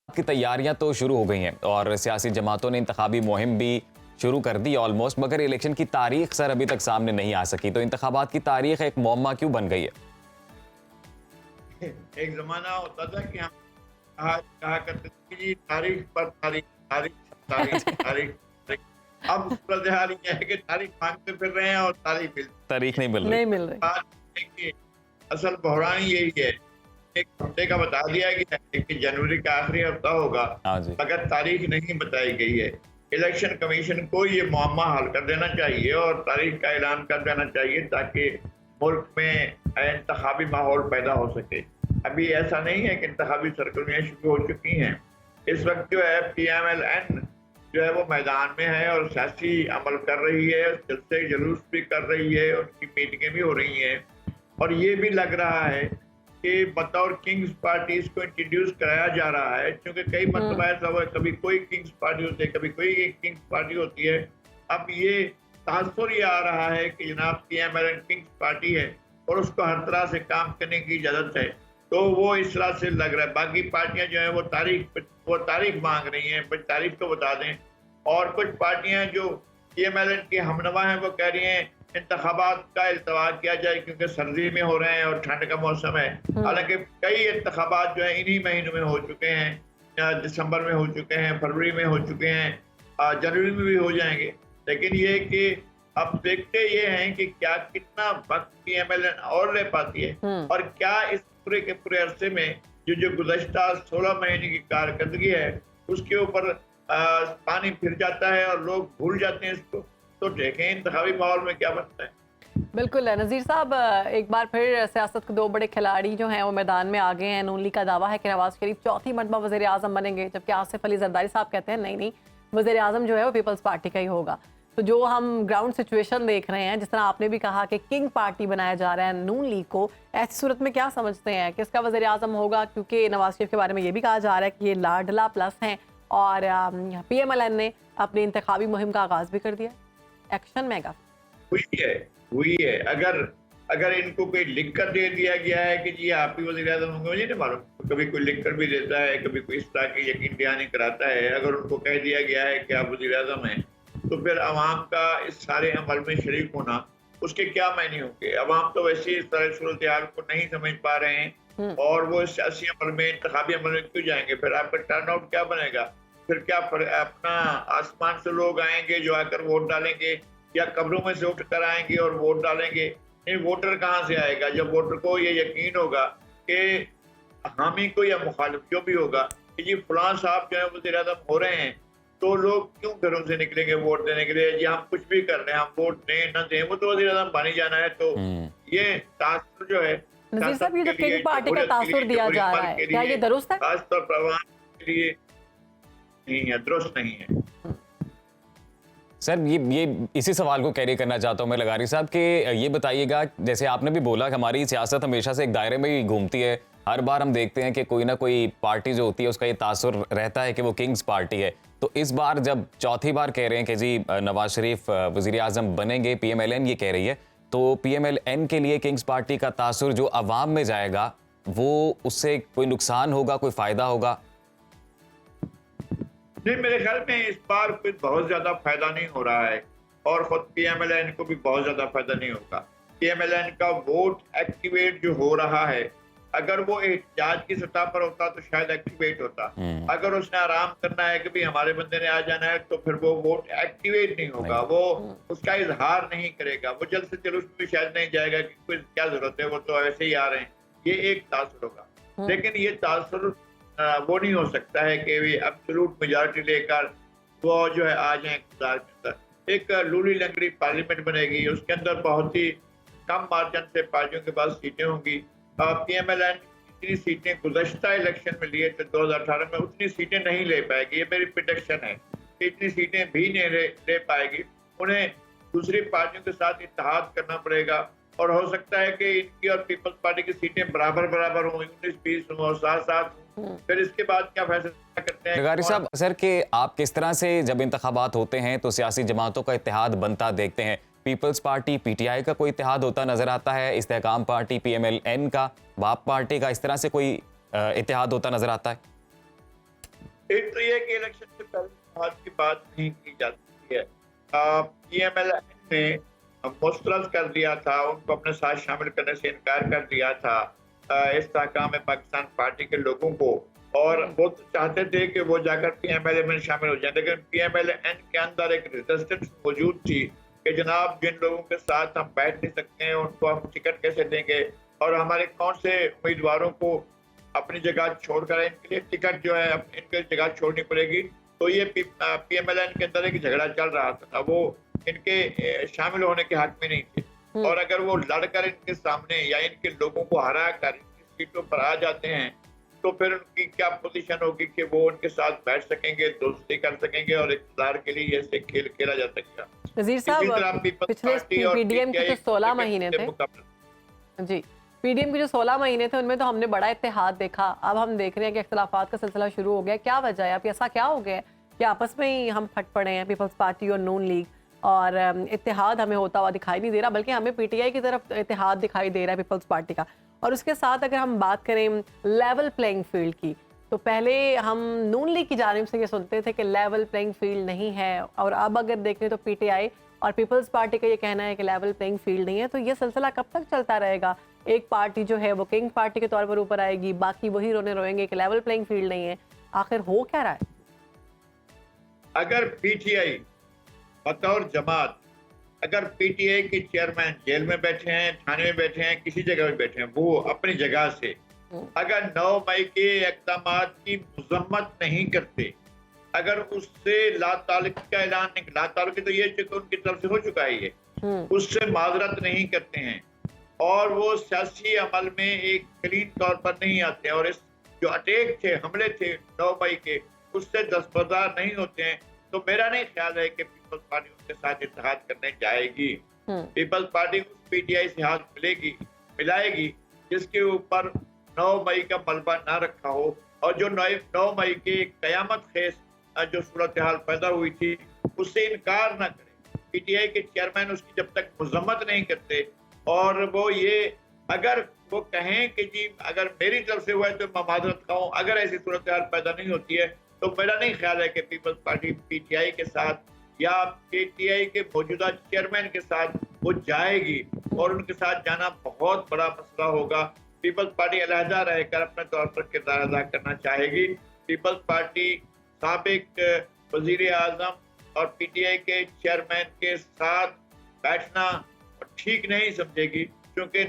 की तैयारियां तो शुरू हो गई हैं और सियासी जमातों ने इंतखाबी मुहिम भी शुरू कर दी ऑलमोस्ट, मगर इलेक्शन की तारीख सर अभी तक सामने नहीं आ सकी। तो इंतखाबात की तारीख एक मुअम्मा क्यों बन गई है? एक जमाना होता था कि हम कहा करते थे कि तारीख पर तारीख तारीख तारीख तारीख तारीख। अब सूरत हाल ये है कि तारीख मांगते फिर रहे हैं और तारीख नहीं मिल रही। असल बहरान यही है, एक हफ्ते का बता दिया गया है कि जनवरी का आखिरी हफ्ता होगा, मगर तारीख नहीं बताई गई है। इलेक्शन कमीशन को ये मुअम्मा हल कर देना चाहिए और तारीख का ऐलान कर देना चाहिए ताकि मुल्क में इंतखाबी माहौल पैदा हो सके। अभी ऐसा नहीं है कि इंतखाबी सरगर्मियाँ शुरू हो चुकी हैं। इस वक्त जो है PMLN जो है वो मैदान में है और सियासी अमल कर रही है, जलसे जुलूस भी कर रही है, उनकी मीटिंगें भी हो रही हैं और ये भी लग रहा है कि बतौर किंग्स पार्टी इसको इंट्रोड्यूस कराया जा रहा है, क्योंकि कई मतलब ऐसा हुआ कभी कोई किंग्स पार्टी होती है, कभी कोई एक किंग्स पार्टी होती है। अब ये तासुर ये आ रहा है कि जनाब PMLN किंग्स पार्टी है और उसको हर तरह से काम करने की इजाजत है, तो वो इस तरह से लग रहा है। बाकी पार्टियां जो है वो तारीख मांग रही हैं, कुछ तारीख तो बता दें। और कुछ पार्टियां जो PMLN की हमनवा हैं वो कह रही हैं इंतखाबात का इल्तवा किया जाए क्योंकि सर्दी में हो रहे हैं और ठंड का मौसम है। हालांकि कई इंतखाबात जो है इन्हीं महीनों में हो चुके हैं, दिसंबर में हो चुके हैं, फरवरी में हो चुके हैं, जनवरी में भी हो जाएंगे। लेकिन ये कि अब देखते ये हैं कि क्या कितना वक्त PMLN और ले पाती है और क्या इस पूरे के पूरे अरसे में जो गुज़श्ता 16 महीने की कारकर्दगी है उसके ऊपर पानी फिर जाता है और लोग भूल जाते हैं इसको। तो देखें इंतखाबी माहौल में क्या बनता है। बिल्कुल नज़ीर साहब, एक बार फिर सियासत के दो बड़े खिलाड़ी जो हैं वो मैदान में आ गए हैं। नून लीग का दावा है कि नवाज शरीफ चौथी मरतबा वज़ीर आज़म बनेंगे, जबकि आसिफ अली जरदारी साहब कहते हैं नहीं वज़ीर आज़म जो है वो पीपल्स पार्टी का ही होगा। तो जो हम ग्राउंड सिचुएशन देख रहे हैं, जिस तरह आपने भी कहा कि किंग पार्टी बनाया जा रहा है नून लीग को, ऐसी सूरत में क्या समझते हैं किसका वज़ीर आज़म होगा? क्योंकि नवाज शरीफ के बारे में ये भी कहा जा रहा है कि ये लाडला प्लस हैं और PMLN ने अपनी इंतखाबी मुहिम का आगाज भी कर दिया। एक्शन मेगा हुई है। अगर इनको कोई लिख कर दे दिया गया है कि जी आप ही वज़ीर आज़म होंगे, मुझे नहीं मालूम, कभी कोई लिख कर भी देता है, कभी कोई इस तरह की यकीन दहानी कराता है। अगर उनको कह दिया गया है कि आप वज़ीर आज़म हैं तो फिर अवाम का इस सारे अमल में शरीक होना उसके क्या मायने होंगे? अवाम तो वैसे इस तरह सूरत हाल को नहीं समझ पा रहे हैं और वो सियासी अमल में इंतखाबी अमल में क्यों जाएंगे? फिर आपका टर्न आउट क्या बनेगा? फिर क्या अपना आसमान से लोग आएंगे जो आकर वोट डालेंगे या कब्रों में से उठ कर आएंगे और वोट डालेंगे? नहीं, वोटर कहाँ से आएगा? जब वोटर को ये यकीन होगा कि हामी को या मुखालिफ जो भी होगा कि जी फलां साहब जो है वज़ीर आज़म हो रहे हैं, तो लोग क्यों घरों से निकलेंगे वोट देने के लिए? जी हम कुछ भी कर रहे हैं, हम वोट दें न दें, वो तो वज़ीर आज़म बन ही जाना है। तो ये तासुर जो है नज़ीर साहब, ये जो किंग पार्टी का तासुर दिया जा रहा है, क्या ये दुरुस्त है? खासतौर पर अवाम के लिए नहीं है, दुरुस्त नहीं है। सर ये इसी सवाल को कैरी करना चाहता हूँ मैं लगारी साहब कि ये बताइएगा, जैसे आपने भी बोला कि हमारी सियासत हमेशा से एक दायरे में ही घूमती है, हर बार हम देखते हैं कि कोई ना कोई पार्टी जो होती है उसका ये तासुर रहता है कि वो किंग्स पार्टी है। तो इस बार जब चौथी बार कह रहे हैं कि जी नवाज शरीफ वज़ीर आज़म बनेंगे, PMLN ये कह रही है, तो PMLN के लिए किंग्स पार्टी का तासुर जो अवाम में जाएगा वो उससे कोई नुकसान होगा, कोई फ़ायदा होगा? नहीं, मेरे ख्याल में इस बार कुछ बहुत ज्यादा फायदा नहीं हो रहा है और खुद PMLN को भी बहुत ज्यादा फायदा नहीं होगा। PMLN का वोट एक्टिवेट जो हो रहा है, अगर वो एहतजाज की सतह पर होता तो शायद एक्टिवेट होता। अगर उसने आराम करना है कि भी हमारे बंदे ने आ जाना है, तो फिर वो वोट एक्टिवेट नहीं होगा, वो उसका इजहार नहीं करेगा, वो जल्द से जल्द उसमें भी शायद नहीं जाएगा कि कोई क्या जरूरत है, वो तो ऐसे ही आ रहे हैं। ये एक तासुर होगा, लेकिन ये तासुर वो नहीं हो सकता है कि भी एब्सोल्यूट मेजॉरिटी लेकर वो जो है आ जाए इक़्तिदार के अंदर। एक लूली लंगड़ी पार्लियामेंट बनेगी, उसके अंदर बहुत ही कम मार्जिन से पार्टियों के पास सीटें होंगी। PMLN जितनी सीटें गुज़श्ता इलेक्शन में लिए थे 2018 में, उतनी सीटें नहीं ले पाएगी, ये मेरी प्रेडिक्शन है। इतनी सीटें भी नहीं ले पाएगी, उन्हें दूसरी पार्टियों के साथ इत्तेहाद करना पड़ेगा और हो सकता है कि इनकी और पीपल्स पार्टी की सीटें बराबर हों, 19-20 हों, 7-7। फिर इसके बाद क्या फैसला करते हैं लगारी साहब, सर कि आप किस तरह से जब इंतखाबात होते हैं तो सियासी जमातों का इत्तेहाद बनता देखते हैं? पीपल्स पार्टी PTI का कोई इत्तेहाद होता नजर आता है, इस्तेहकाम पार्टी PMLN का, बाप पार्टी का, इस तरह से कोई इत्तेहाद होता नजर आता है? एक तो ये कि इलेक्शन से पहले इत्तेहाद की बात नहीं की जा सकती है। PMLN ने मुस्तरद कर दिया था, उनको अपने साथ शामिल करने से इनकार कर दिया था इस्तेहकाम पाकिस्तान पार्टी के लोगों को, और वो तो चाहते थे कि वो जाकर PMLN में शामिल हो जाए, लेकिन PMLN के अंदर एक रेजिस्टेंस मौजूद थी कि जनाब जिन लोगों के साथ हम बैठ नहीं सकते हैं उनको हम टिकट कैसे देंगे, और हमारे कौन से उम्मीदवारों को अपनी जगह छोड़कर इनके लिए टिकट जो है इनकी जगह छोड़नी पड़ेगी। तो ये PMLN के अंदर एक झगड़ा चल रहा था, वो इनके शामिल होने के हक में नहीं थे, और अगर वो लड़कर इनके सामने या इनके लोगों को हरा कर इनकी सीटों पर आ जाते हैं तो फिर उनकी क्या पोजीशन होगी कि वो उनके साथ बैठ सकेंगे, दोस्ती कर सकेंगे और इक़्तिदार के लिए ऐसे खेल खेला जा सकेगा। वज़ीर साहब, पिछले PDM के जो 16 महीने थे जी, PDM के जो 16 महीने थे उनमें तो हमने बड़ा इत्तेहाद देखा। अब हम देख रहे हैं कि इख्तिलाफात का सिलसिला शुरू हो गया। क्या वजह है? अब ऐसा क्या हो गया है कि आपस में ही हम फट पड़े हैं, पीपल्स पार्टी और नून लीग, और इत्तेहाद हमें होता हुआ दिखाई नहीं दे रहा, बल्कि हमें PTI की तरफ इत्तेहाद दिखाई दे रहा है पीपल्स पार्टी का। और उसके साथ अगर हम बात करें लेवल प्लेइंग फील्ड की, तो पहले हम नून लीग की जानिब से ये सुनते थे कि लेवल प्लेइंग फील्ड नहीं है, और अब अगर देखें तो PTI और पीपल्स पार्टी का ये कहना है कि लेवल प्लेइंग फील्ड नहीं है। तो ये सिलसिला कब तक चलता रहेगा? एक पार्टी जो है वो किंग पार्टी के तौर पर ऊपर आएगी, बाकी वही रोएंगे कि लेवल प्लेइंग फील्ड नहीं है। आखिर हो क्या रहा है? अगर PTI बतौर जमात, अगर PTI के चेयरमैन जेल में बैठे हैं, थाने में बैठे हैं, किसी जगह में बैठे हैं, वो अपनी जगह से अगर 9 मई के इक़दामात की मज़म्मत नहीं करते, अगर उससे लाताल्लुकी का ऐलान नहीं, लाताल्लुकी तो ये उनकी तरफ से हो चुका है, ये उससे माजरत नहीं करते हैं और वो सियासी अमल में एक क्लीन तौर पर नहीं आते हैं, और इस जो अटैक थे, हमले थे 9 मई के, उससे दस्तबरदार नहीं होते हैं, तो मेरा नहीं ख्याल है कि पीपल्स पार्टी उसके साथ इत्तेहाद करने जाएगी। पीपल्स पार्टी को PTI से हाथ मिलाएगी जिसके ऊपर 9 मई का मलबा ना रखा हो, और जो 9 मई के कयामत खेज जो सूरत हाल पैदा हुई थी उससे इनकार ना करे। PTI के चेयरमैन उसकी जब तक मजम्मत नहीं करते, और वो ये अगर वो कहें कि जी अगर मेरी तरफ से हुआ है तो मैं माजरत खाऊं, अगर ऐसी सूरत हाल पैदा नहीं होती है तो मेरा नहीं ख्याल है कि पीपल्स पार्टी PTI के साथ या PTI के मौजूदा चेयरमैन के साथ वो जाएगी, और उनके साथ जाना बहुत बड़ा मसला होगा। पीपल्स पार्टी अलहदा रहकर अपने तौर पर किरदार अदा करना चाहेगी। पीपल्स पार्टी साबिक वजीर आजम और PTI के चेयरमैन के साथ बैठना ठीक नहीं समझेगी, क्योंकि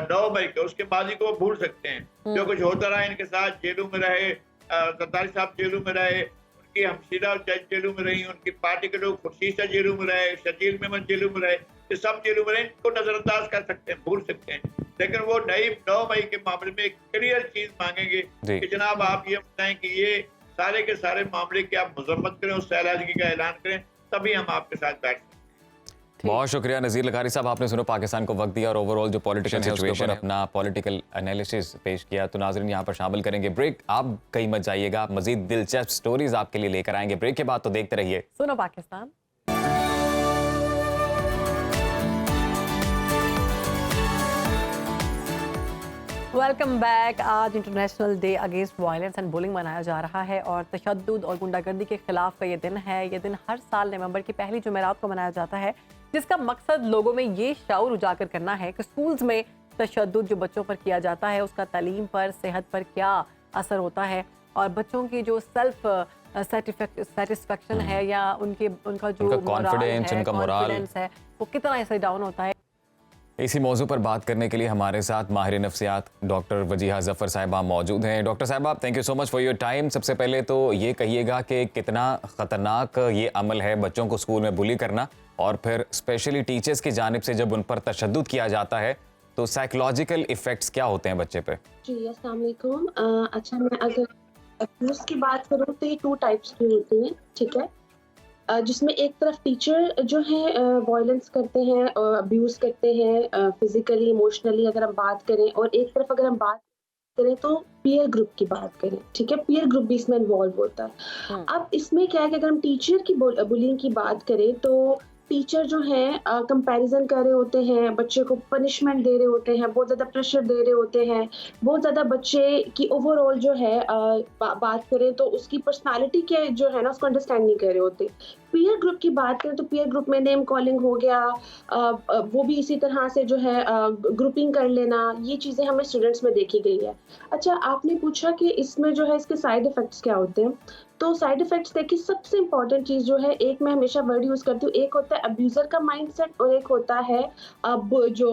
9 मई के उसके माजी को वो भूल सकते हैं। जो कुछ होता रहा इनके साथ, जेलों में रहे, जरदारी साहब जेलों में रहे, उनकी हमशीरा जज जेलों में रही, उनकी पार्टी के लोग खुर्शीद शाह जेलों में रहे, शजील मेमन जेलों में रहे, ये सब जेलों में रहे, इनको नजरअंदाज कर सकते हैं, भूल सकते हैं, लेकिन वो 9 मई के मामले में एक क्लियर चीज मांगेंगे कि जनाब आप ये बताएं कि ये सारे के सारे मामले की आप मजम्मत करें, उस सैलाजगी का ऐलान करें, तभी हम आपके साथ बैठ सकते हैं। बहुत शुक्रिया नज़ीर लखारी साहब, आपने सुनो पाकिस्तान को वक्त दिया और ओवरऑल जो पॉलिटिकल सिचुएशन है अपना पॉलिटिकल एनालिसिस पेश किया। तो नाज़रीन यहाँ पर शामिल करेंगे ब्रेक, आप कहीं मत जाइएगा, मजीद दिलचस्प स्टोरीज आपके लिए लेकर आएंगे ब्रेक के बाद। तो देखते रहिए सुनो पाकिस्तान। Welcome back. आज international day against violence and bullying मनाया जा रहा है और तशद्दुद और गुंडागर्दी के खिलाफ का ये दिन है। ये दिन हर साल नवंबर की पहली जुमेरात को मनाया जाता है, जिसका मकसद लोगों में ये शऊर उजागर करना है कि स्कूल्स में तशद्दुद जो बच्चों पर किया जाता है उसका तालीम पर, सेहत पर क्या असर होता है और बच्चों की जो सेल्फ सेटिस्फेक्शन है या उनका जो कॉन्फिडेंस, उनका मोरल है वो कितना ऐसे डाउन होता है। इसी मौजू पर बात करने के लिए हमारे साथ माहिर नफ्सियात डॉक्टर वजीहा जफ़र साहिबा मौजूद हैं। डॉक्टर साहिबा, thank you so much for your time. सबसे पहले तो ये कहिएगा कि कितना ख़तरनाक ये अमल है बच्चों को स्कूल में बुली करना, और फिर स्पेशली टीचर्स की जानिब से जब उन पर तशद्दुद किया जाता है तो साइकोलॉजिकल इफ़ेक्ट्स क्या होते हैं बच्चे पे? जी अस्सलाम वालेकुम। अच्छा, मैं अगर अब्यूज़ की बात करूँ तो ये 2 टाइप्स की होती हैं, ठीक है। जिसमें एक तरफ टीचर जो है वायलेंस करते हैं और अब्यूज़ करते हैं फिजिकली, इमोशनली अगर हम बात करें, और एक तरफ अगर हम बात करें तो पीयर ग्रुप की बात करें, ठीक है। पीयर ग्रुप भी इसमें इन्वॉल्व होता है। अब इसमें क्या है कि अगर हम टीचर की बुलिंग की बात करें तो टीचर जो है कंपैरिजन कर रहे होते हैं, बच्चे को पनिशमेंट दे रहे होते हैं, बहुत ज़्यादा प्रेशर दे रहे होते हैं, बहुत ज़्यादा बच्चे की ओवरऑल जो है बात करें तो उसकी पर्सनालिटी के जो है ना उसको अंडरस्टैंड नहीं कर रहे होते। पीयर ग्रुप की बात करें तो पीयर ग्रुप में नेम कॉलिंग हो गया, वो भी इसी तरह से जो है ग्रुपिंग कर लेना, ये चीज़ें हमें स्टूडेंट्स में देखी गई है। अच्छा, आपने पूछा कि इसमें जो है इसके साइड इफ़ेक्ट्स क्या होते हैं। तो साइड इफ़ेक्ट्स देखिए, सबसे इम्पॉर्टेंट चीज़ जो है, एक मैं हमेशा वर्ड यूज़ करती हूँ, एक होता है अब्यूज़र का माइंडसेट और एक होता है जो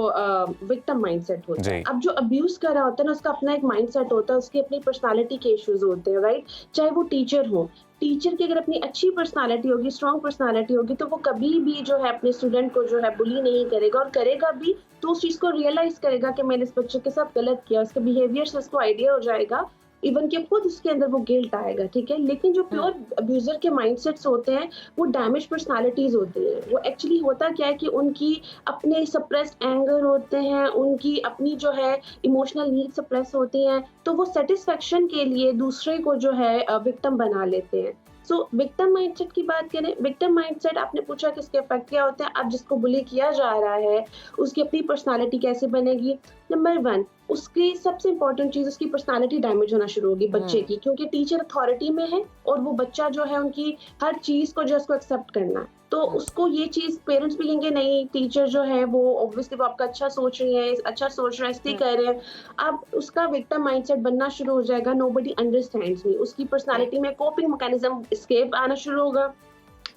विक्टिम माइंडसेट होता है। अब जो अब्यूज़ कर रहा होता है ना उसका अपना एक माइंडसेट होता है, उसकी अपनी पर्सनालिटी के इश्यूज होते हैं, राइट। चाहे वो टीचर हो, टीचर की अगर अपनी अच्छी पर्सनालिटी होगी, स्ट्रॉन्ग पर्सनालिटी होगी, तो वो कभी भी जो है अपने स्टूडेंट को जो है बुली नहीं करेगा, और करेगा भी तो उस चीज़ को रियलाइज करेगा कि मैंने इस बच्चे के साथ गलत किया, उसके बिहेवियर से उसको आइडिया हो जाएगा, इवन कि खुद उसके अंदर वो गिल्ट आएगा, ठीक है। लेकिन जो प्योर अब्यूजर के माइंडसेट्स होते हैं वो डैमेज पर्सनालिटीज होती हैं। वो एक्चुअली होता क्या है कि उनकी अपने सप्रेस्ड एंगर होते हैं, उनकी अपनी जो है इमोशनल नीड सप्रेस होती हैं, तो वो सेटिस्फेक्शन के लिए दूसरे को जो है विक्टिम बना लेते हैं। सो विक्टिम माइंडसेट की बात करें, विक्टिम माइंडसेट आपने पूछा कि इसके इफेक्ट क्या होते हैं। अब जिसको बुली किया जा रहा है उसकी अपनी पर्सनालिटी कैसे बनेगी? नंबर 1, उसकी सबसे इंपॉर्टेंट चीज उसकी पर्सनालिटी डैमेज होना शुरू होगी बच्चे की, क्योंकि टीचर अथॉरिटी में है और वो बच्चा जो है उनकी हर चीज को जो उसको एक्सेप्ट करना है, तो उसको ये चीज पेरेंट्स भी कहेंगे नहीं, टीचर जो है वो ऑब्वियसली वो आपका अच्छा सोच रही है, अच्छा सोच रहा है, इसलिए कह रहे हैं। अब उसका विक्टिम माइंडसेट बनना शुरू हो जाएगा, नोबडी अंडरस्टैंड्स मी। उसकी पर्सनालिटी में कोपिंग मैकेनिज्म एस्केप आना शुरू होगा,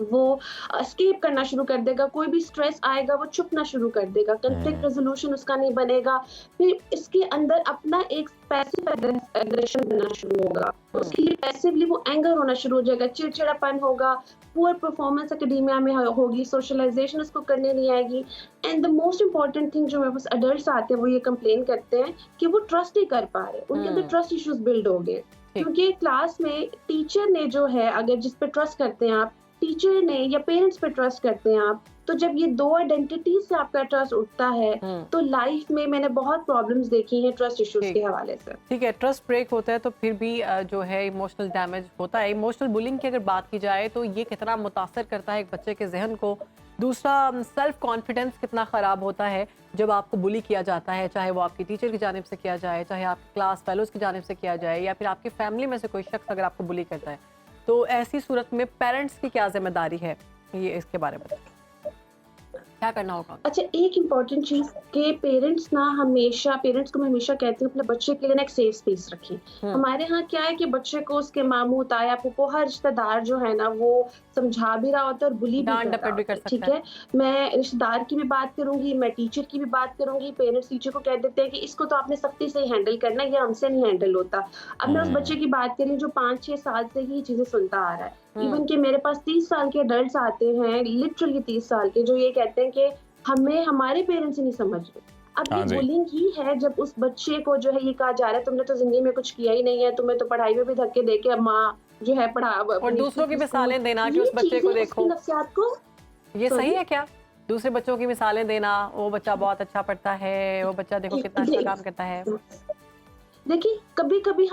वो एस्केप करना शुरू कर देगा, कोई भी स्ट्रेस आएगा वो छुपना शुरू कर देगा, कॉन्फ्लिक्ट रेजोल्यूशन उसका नहीं बनेगा, फिर इसके अंदर अपना एक पैसिव एग्रेशन बनना शुरू होगा, उसके लिए पैसिवली वो एंगर होना शुरू हो जाएगा, चिड़चिड़ापन होगा, पुअर परफॉर्मेंस एकेडेमिया में होगी, सोशलाइजेशन उसको करने नहीं आएगी। And the most important thing जो मेरे पास अडल्ट्स आते हैं वो ये कंप्लेन करते हैं कि वो ट्रस्ट नहीं कर पा रहे, उनके अंदर ट्रस्ट इश्यूज बिल्ड हो गए, क्योंकि क्लास में टीचर ने जो है, अगर जिस पे ट्रस्ट करते हैं आप, टीचर ने या पेरेंट्स पे ट्रस्ट करते हैं आप, तो जब ये 2 आइडेंटिटीज से आपका ट्रस्ट उठता है तो लाइफ में मैंने बहुत प्रॉब्लम्स देखी हैं ट्रस्ट इश्यूज के हवाले से। ठीक है, ट्रस्ट ब्रेक होता है तो फिर भी जो है इमोशनल डैमेज होता है। इमोशनल बुलिंग की अगर बात की जाए तो ये कितना मुतासर करता है एक बच्चे के जहन को। दूसरा, सेल्फ कॉन्फिडेंस कितना ख़राब होता है जब आपको बुली किया जाता है, चाहे वो आपकी टीचर की जानिब से किया जाए, चाहे आपके क्लास फेलोज की जानिब से किया जाए, या फिर आपकी फैमिली में से कोई शख्स अगर आपको बुली करता है, तो ऐसी सूरत में पेरेंट्स की क्या जिम्मेदारी है, ये इसके बारे में क्या करना होगा? अच्छा, एक इम्पॉर्टेंट चीज कि पेरेंट्स को मैं हमेशा कहती हूँ अपने बच्चे के लिए ना एक सेफ स्पेस रखें। हमारे यहाँ क्या है कि बच्चे को उसके मामू, ताया, फूफो, हर रिश्तेदार जो है ना वो समझा भी रहा होता है और बुली भी कर सकता है, ठीक है। मैं रिश्तेदार की भी बात करूंगी, मैं टीचर की भी बात करूंगी। पेरेंट्स टीचर को कह देते हैं कि इसको तो आपने सख्ती से हैंडल करना है, ये हमसे नहीं हैंडल होता। अब मैं उस बच्चे की बात करी जो 5-6 साल से ही चीजें सुनता आ रहा है, इवन कि मेरे पास 30 साल के अडल्ट्स आते हैं, लिटरली 30 साल के, जो ये कहते हैं कि हमें हमारे पेरेंट्स ही नहीं समझ रहे। अब हाँ ये जी। बुलिंग ही है जब उस बच्चे को जो है ये कहा जा रहा है तुमने तो जिंदगी में कुछ किया ही नहीं है, तुम्हें तो पढ़ाई में भी धक्के दे के अब माँ जो है पढ़ा और अपनी दूसरों की स्कूल, मिसालें देना कि ये उस बच्चे चीजें को उसकी देखो, नफ्सियात को ये सही सॉरी है क्या? दूसरे बच्चों की मिसालें देना, वो बच्चा बहुत अच्छा पढ़ता है, वो बच्चा देखो कितना अच्छा काम करता है। देखिए कभी कभी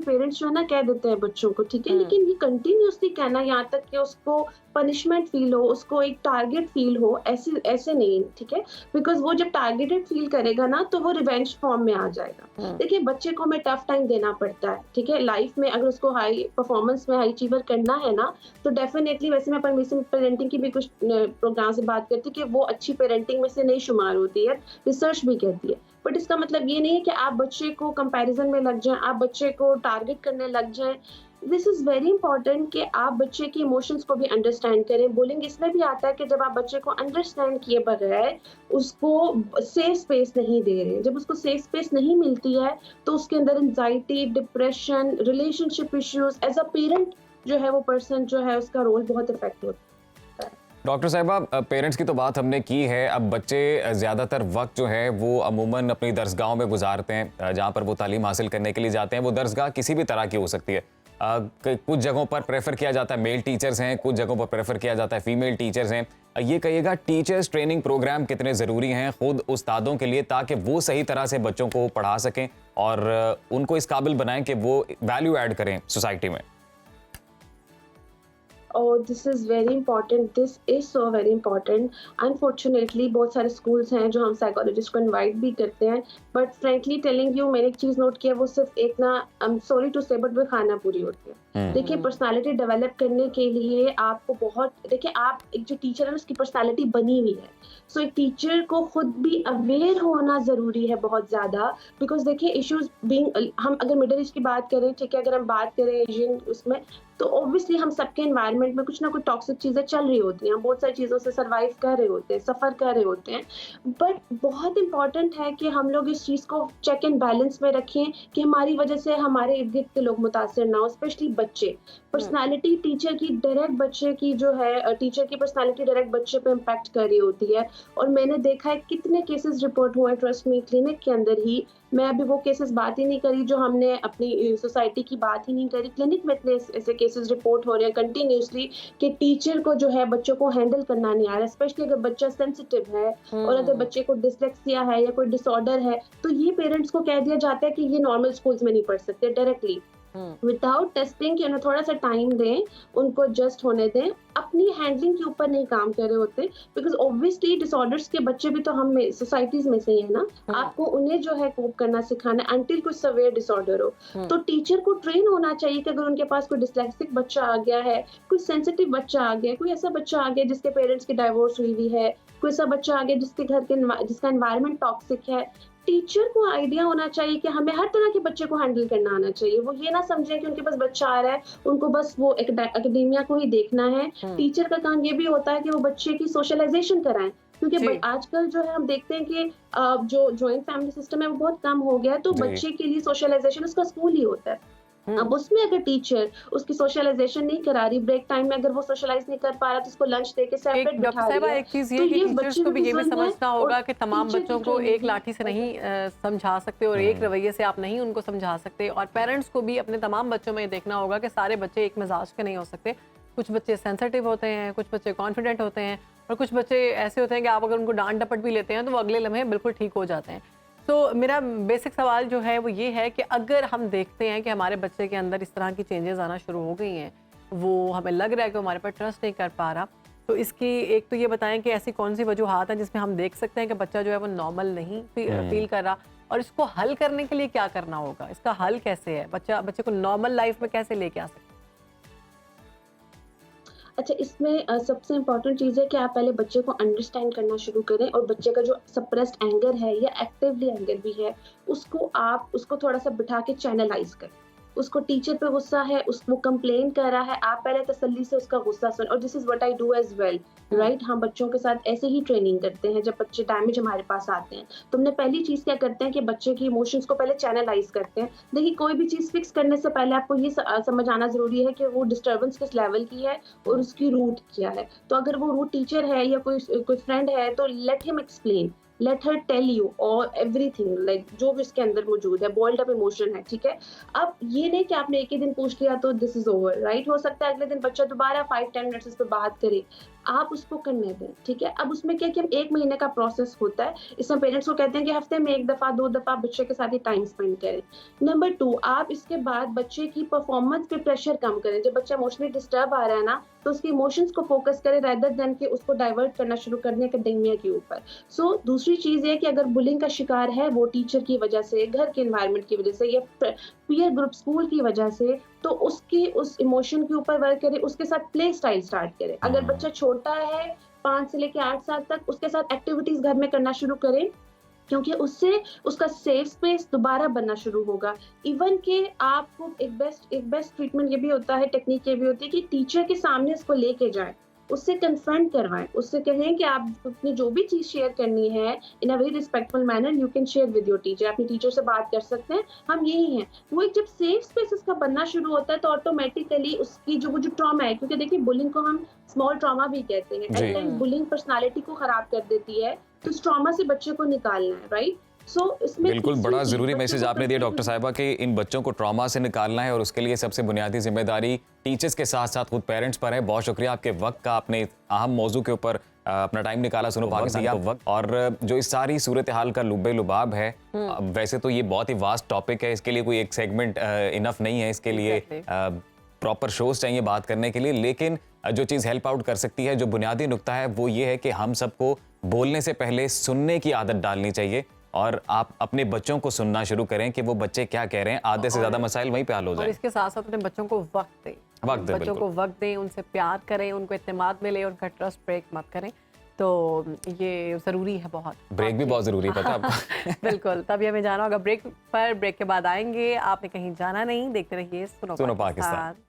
पेरेंट्स जो है ना कह देते हैं बच्चों को, ठीक है, लेकिन ये कंटिन्यूअसली कहना यहाँ तक कि उसको पनिशमेंट फील हो, उसको एक टारगेट फील हो, ऐसे ऐसे नहीं, ठीक है, बिकॉज वो जब टारगेटेड फील करेगा ना तो वो रिवेंज फॉर्म में आ जाएगा। देखिए बच्चे को हमें टफ टाइम देना पड़ता है, ठीक है, लाइफ में अगर उसको हाई परफॉर्मेंस में हाई अचीवर करना है ना तो डेफिनेटली, वैसे मैं परमिसिव पेरेंटिंग की भी कुछ प्रोग्राम से बात करती हूँ कि वो अच्छी पेरेंटिंग में से नहीं शुमार होती है, रिसर्च भी कहती है, बट इसका मतलब ये नहीं है कि आप बच्चे को कंपैरिजन में लग जाएं, आप बच्चे को टारगेट करने लग जाएं। दिस इज वेरी इंपॉर्टेंट कि आप बच्चे के इमोशंस को भी अंडरस्टैंड करें। बुलिंग इसमें भी आता है कि जब आप बच्चे को अंडरस्टैंड किए बगैर उसको सेफ स्पेस नहीं दे रहे, जब उसको सेफ स्पेस नहीं मिलती है तो उसके अंदर anxiety, depression, relationship issues, as a parent जो है वो पर्सन जो है उसका रोल बहुत इफेक्ट होता है। डॉक्टर साहिबा, पेरेंट्स की तो बात हमने की है। अब बच्चे ज़्यादातर वक्त जो है वो अमूमन अपनी दरसगाहों में गुजारते हैं, जहाँ पर वो तालीम हासिल करने के लिए जाते हैं। वो दरसगाह किसी भी तरह की हो सकती है। कुछ जगहों पर प्रेफर किया जाता है मेल टीचर्स हैं, कुछ जगहों पर प्रेफर किया जाता है फीमेल टीचर्स हैं। ये कहिएगा टीचर्स ट्रेनिंग प्रोग्राम कितने ज़रूरी हैं खुद उस्तादों के लिए, ताकि वो सही तरह से बच्चों को पढ़ा सकें और उनको इस काबिल बनाएं कि वो वैल्यू ऐड करें सोसाइटी में। Oh, this is very important. This is so very important. Unfortunately, बहुत सारे schools हैं जो हम साइकोलॉजिस्ट को इनवाइट भी करते हैं, बट फ्रेंकली टेलिंग यू, मैंने एक चीज नोट किया, वो सिर्फ एक ना, आई एम सॉरी टू से, बट वो खाना पूरी होती है। देखिए पर्सनालिटी डेवलप करने के लिए आपको बहुत, देखिए आप एक जो टीचर है उसकी पर्सनालिटी बनी हुई है, सो एक टीचर को खुद भी अवेयर होना जरूरी है बहुत ज्यादा, बिकॉज देखिए इश्यूज बीइंग, हम अगर मिडिल ईस्ट की बात करें, ठीक है, अगर हम बात करें एशियन उसमें, तो ऑब्वियसली हम सबके एनवायरनमेंट में कुछ ना कुछ टॉक्सिक चीजें चल रही होती हैं, हम बहुत सारी चीजों से सरवाइव कर रहे होते हैं, सफर कर रहे होते हैं, बट बहुत इंपॉर्टेंट है कि हम लोग इस चीज को चेक एंड बैलेंस में रखें कि हमारी वजह से हमारे इर्द गिर्द के लोग मुतासिर ना हो, स्पेशली बच्चे। पर्सनालिटी टीचर की डायरेक्ट बच्चे की जो है, टीचर की पर्सनालिटी डायरेक्ट बच्चे पे इम्पैक्ट कर रही होती है, और मैंने देखा है कितने केसेस रिपोर्ट हुए, ट्रस्ट मी, क्लिनिक के अंदर ही। मैं अभी वो केसेस बात ही नहीं करी जो हमने अपनी सोसाइटी की बात ही नहीं करी, क्लिनिक में इतने ऐसे केसेस रिपोर्ट हो रहे हैं कंटिन्यूसली कि टीचर को जो है बच्चों को हैंडल करना नहीं आ रहा, स्पेशली अगर बच्चा सेंसिटिव है और अगर बच्चे को डिसलेक्सिया है या कोई डिसऑर्डर है, तो ये पेरेंट्स को कह दिया जाता है कि ये नॉर्मल स्कूल्स में नहीं पढ़ सकते डायरेक्टली, विदाउट टेस्टिंग, कि उन्हें थोड़ा सा टाइम दें, उनको एडजस्ट होने दें, अपनी हैंडलिंग के ऊपर नहीं काम कर रहे होते, बिकॉज ऑब्वियसली डिसऑर्डर्स के बच्चे भी तो हम सोसाइटीज में से ही है ना, आपको उन्हें जो है कोप करना सिखाना अंटिल कोई सवेयर डिसऑर्डर हो। तो टीचर को ट्रेन होना चाहिए कि अगर उनके पास कोई डिसलेक्सिक बच्चा आ गया है, कोई सेंसिटिव बच्चा आ गया, कोई ऐसा बच्चा आ गया जिसके पेरेंट्स की डाइवोर्स हुई हुई है, कोई ऐसा बच्चा आ गया जिसके घर के जिसका एनवायरनमेंट टॉक्सिक है, टीचर को आइडिया होना चाहिए कि हमें हर तरह के बच्चे को हैंडल करना आना चाहिए। वो ये ना समझें कि उनके पास बच्चा आ रहा है, उनको बस वो एकेडेमिया को ही देखना है। टीचर का काम ये भी होता है कि वो बच्चे की सोशलाइजेशन कराएं, क्योंकि आजकल जो है हम देखते हैं कि जो जॉइंट फैमिली सिस्टम है वो बहुत कम हो गया है, तो बच्चे के लिए सोशलाइजेशन उसका स्कूल ही होता है। अब उसमें अगर टीचर उसकी सोशलाइजेशन नहीं करा रही, ब्रेक टाइम में अगर वो सोशलाइज नहीं कर पा रहा तो उसको लंच देके सेपरेट बिठा रही है। एक चीज ये कि टीचर्स को भी ये भी समझना होगा कि तमाम बच्चों को एक लाठी से नहीं समझा सकते और एक रवैये से आप नहीं उनको समझा सकते, और पेरेंट्स को भी अपने तमाम बच्चों में देखना होगा कि सारे बच्चे एक मिजाज के नहीं हो सकते। कुछ बच्चे सेंसिटिव होते हैं, कुछ बच्चे कॉन्फिडेंट होते हैं, और कुछ बच्चे ऐसे होते हैं कि आप अगर उनको डांट डपट भी लेते हैं तो वो अगले लम्हे बिल्कुल ठीक हो जाते हैं। तो मेरा बेसिक सवाल जो है वो ये है कि अगर हम देखते हैं कि हमारे बच्चे के अंदर इस तरह की चेंजेस आना शुरू हो गई हैं, वो हमें लग रहा है कि हमारे पर ट्रस्ट नहीं कर पा रहा, तो इसकी एक तो ये बताएं कि ऐसी कौन सी वजूहात हैं जिसमें हम देख सकते हैं कि बच्चा जो है वो नॉर्मल नहीं फील कर रहा, और इसको हल करने के लिए क्या करना होगा, इसका हल कैसे है, बच्चे को नॉर्मल लाइफ में कैसे लेके आ सकते हैं? अच्छा, इसमें सबसे इम्पोर्टेंट चीज़ है कि आप पहले बच्चे को अंडरस्टैंड करना शुरू करें, और बच्चे का जो सप्रेस्ड एंगर है या एक्टिवली एंगर भी है उसको थोड़ा सा बिठा के चैनलाइज करें। उसको टीचर पे गुस्सा है, वो कंप्लेन कर रहा है, आप पहले तसल्ली से उसका गुस्सा सुन, और this is what I do as well, right. हम बच्चों के साथ ऐसे ही ट्रेनिंग करते हैं जब बच्चे डैमेज हमारे पास आते हैं, तो हमने पहली चीज क्या करते हैं कि बच्चे की इमोशंस को पहले चैनलाइज करते हैं। देखिए कोई भी चीज फिक्स करने से पहले आपको ये समझ आना जरूरी है कि वो डिस्टर्बेंस किस लेवल की है और उसकी रूट क्या है। तो अगर वो रूट टीचर है या कोई फ्रेंड है तो let him explain, let her tell you और एवरीथिंग, लाइक जो भी उसके अंदर मौजूद है, बॉइल्ड अप इमोशन है, ठीक है। अब ये नहीं कि आपने एक ही दिन पूछ लिया तो दिस इज ओवर, राइट। हो सकता है अगले दिन बच्चा दोबारा 5-10 मिनट्स इस पे बात करे, आप उसको करने दें, ठीक है। अब उसमें क्या कि हम 1 महीने का प्रोसेस होता है, इसमें पेरेंट्स को कहते हैं कि हफ्ते में 1 दफा 2 दफा बच्चे के साथ ही टाइम स्पेंड करें। नंबर 2, आप इसके बाद बच्चे की परफॉर्मेंस पे प्रेशर कम करें। जब बच्चा इमोशनली डिस्टर्ब आ रहा है ना, तो उसके इमोशंस को फोकस करें रादर देन कि उसको डाइवर्ट करना शुरू कर दें एकेडेमिया के ऊपर। सो दूसरी चीज ये कि अगर बुलिंग का शिकार है वो टीचर की वजह से, घर के एनवायरनमेंट की वजह से या पीयर ग्रुप स्कूल की वजह से, तो उसकी उस इमोशन के ऊपर वर्क करें, उसके साथ प्ले स्टाइल स्टार्ट करें। अगर बच्चा छोटा है 5 से लेकर 8 साल तक, उसके साथ एक्टिविटीज घर में करना शुरू करें, क्योंकि उससे उसका सेफ स्पेस दोबारा बनना शुरू होगा। इवन कि आपको एक बेस्ट ट्रीटमेंट ये भी होता है, टेक्निक ये भी होती है कि टीचर के सामने इसको लेके जाएं, उससे कन्फ्रंट करवाएं, उससे कहें कि आप अपनी जो भी चीज शेयर करनी है in a very respectful manner you can share with your teacher. अपनी टीचर से बात कर सकते हैं, हम यही हैं। वो एक जब सेफ स्पेस इसका बनना शुरू होता है तो ऑटोमेटिकली उसकी जो ट्रॉमा है, क्योंकि देखिए बुलिंग को हम स्मॉल ट्रॉमा भी कहते हैं, एट टाइम्स बुलिंग पर्सनालिटी को खराब कर देती है, तो इस ट्रॉमा से बच्चे को निकालना है, राइट। इसमें बिल्कुल बड़ा ज़रूरी मैसेज आपने दिया डॉक्टर साहिबा कि इन बच्चों को ट्रॉमा से निकालना है और उसके लिए सबसे बुनियादी जिम्मेदारी टीचर्स के साथ साथ खुद पेरेंट्स पर है। बहुत शुक्रिया आपके वक्त का, आपने अहम मौजू के ऊपर अपना टाइम निकाला सुनो पाकिस्तान को वक्त, और जो इस सारी सूरत हाल का लुब्बे लुबाब है। वैसे तो ये बहुत ही वास्ट टॉपिक है, इसके लिए कोई एक सेगमेंट इनफ नहीं है, इसके लिए प्रॉपर शोज चाहिए बात करने के लिए। लेकिन जो चीज़ हेल्प आउट कर सकती है, जो बुनियादी नुक्ता है, वो ये है कि हम सबको बोलने से पहले सुनने की आदत डालनी चाहिए और आप अपने बच्चों को सुनना शुरू करें कि वो बच्चे क्या कह रहे हैं। आधे से ज्यादा मसाइल वहीं पे हल हो जाए। और इसके साथ साथ अपने बच्चों को वक्त दें, बच्चों को वक्त दें, उनसे प्यार करें, उनको इत्तेमाद मिले, उनका ट्रस्ट ब्रेक मत करें। तो ये जरूरी है बहुत। ब्रेक भी बहुत जरूरी है, पता है आपको। बिल्कुल, तभी हमें जाना होगा ब्रेक पर। ब्रेक के बाद आएंगे, आपने कहीं जाना नहीं, देखते रहिए Suno Pakistan.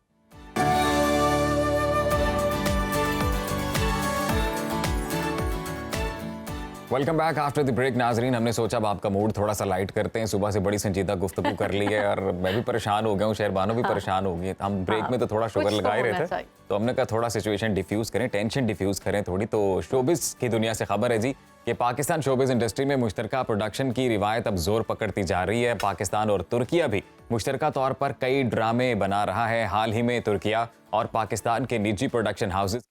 Welcome back after the break. नाजरीन, हमने सोचा अब आपका मूड थोड़ा सा लाइट करते हैं। सुबह से बड़ी संजीदा गुफ्तगू कर ली है और मैं भी परेशान हो गया हूँ, शहरबानो भी परेशान हो गई है। हम ब्रेक में तो थोड़ा शुगर लगाए रहे थे, तो हमने कहा थोड़ा सिचुएशन डिफ्यूज करें, टेंशन डिफ्यूज करें थोड़ी। तो शोबिस की दुनिया से खबर है जी कि पाकिस्तान शोबिस इंडस्ट्री में मुश्तरका प्रोडक्शन की रिवायत अब जोर पकड़ती जा रही है। पाकिस्तान और तुर्किया भी मुश्तरका तौर पर कई ड्रामे बना रहा है। हाल ही में तुर्किया और पाकिस्तान के निजी प्रोडक्शन हाउसेज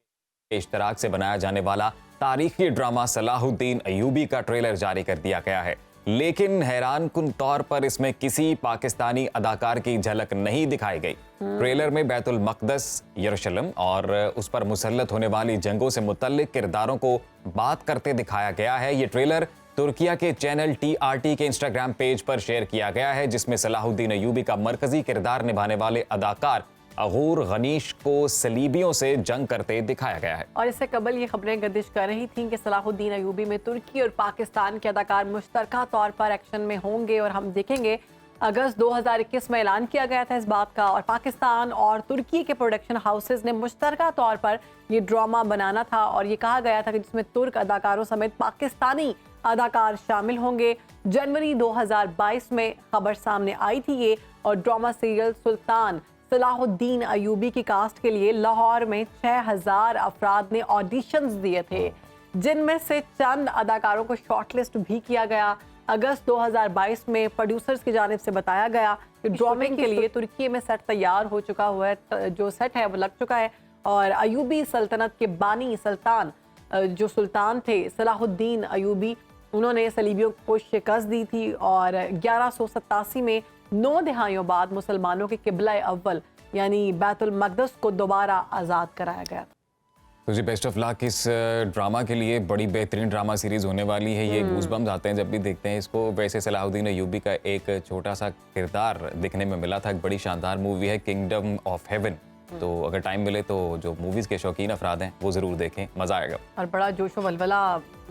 के इश्तराक से बनाया जाने वाला तारीखी ड्रामा सलाहुद्दीन अयूबी का ट्रेलर जारी कर दिया गया है, लेकिन हैरानकुन तौर पर इसमें किसी पाकिस्तानी अदाकार की झलक नहीं दिखाई गई। ट्रेलर में बैतुल मक़दस, यरूशलेम और उस पर मुसल्लत होने वाली जंगों से मुतल्लिक किरदारों को बात करते दिखाया गया है। ये ट्रेलर तुर्किया के चैनल TRT के इंस्टाग्राम पेज पर शेयर किया गया है, जिसमें सलाहुद्दीन अयूबी का मरकजी किरदार निभाने वाले अदाकार अगूर गनीश को सलीबियों से जंग करते दिखाया गया है। और इससे कबल ये खबरें गर्दिश कर रही थीं कि सलाहुद्दीन अयूबी में तुर्की और पाकिस्तान के अदाकार मुश्तरका तौर पर एक्शन में होंगे और हम देखेंगे। अगस्त 2021 में ऐलान किया गया था इस बात का और पाकिस्तान और तुर्की के प्रोडक्शन हाउसेज ने मुश्तरका तौर पर ये ड्रामा बनाना था और ये कहा गया था कि जिसमें तुर्क अदाकारों समेत पाकिस्तानी अदाकार शामिल होंगे। जनवरी 2022 में खबर सामने आई थी ये, और ड्रामा सीरियल सुल्तान सलाहुद्दीन अयूबी की कास्ट के लिए लाहौर में 6000 अफराद ने ऑडिशंस दिए थे, जिनमें से चंद अदाकारों को शॉर्टलिस्ट भी किया गया। अगस्त 2022 में प्रोड्यूसर्स की जानिब से बताया गया कि ड्रामे के लिए तुर्की में सेट तैयार हो चुका हुआ है, जो सेट है वो लग चुका है और अयूबी सल्तनत के बानी सुल्तान जो सुल्तान थे सलाहुद्दीन अयूबी, उन्होंने सलीबियों को शिकस्त दी थी और 1187 में 9 दिहाइयों बाद मुसलमानों के किबला अव्वल यानी बैतुल मक़दस को दोबारा आज़ाद कराया गया था। तो जी बेस्ट ऑफ लक इस ड्रामा के लिए। बड़ी बेहतरीन ड्रामा सीरीज होने वाली है ये। गूज़बम्स आते हैं जब भी देखते हैं इसको। वैसे सलाहुद्दीन अयूबी का एक छोटा सा किरदार दिखने में मिला था। एक बड़ी शानदार मूवी है किंगडम ऑफ हेवन, तो अगर टाइम मिले तो जो मूवीज़ के शौकीन अफराद हैं वो ज़रूर देखें, मज़ा आएगा। और बड़ा जोशो वलवला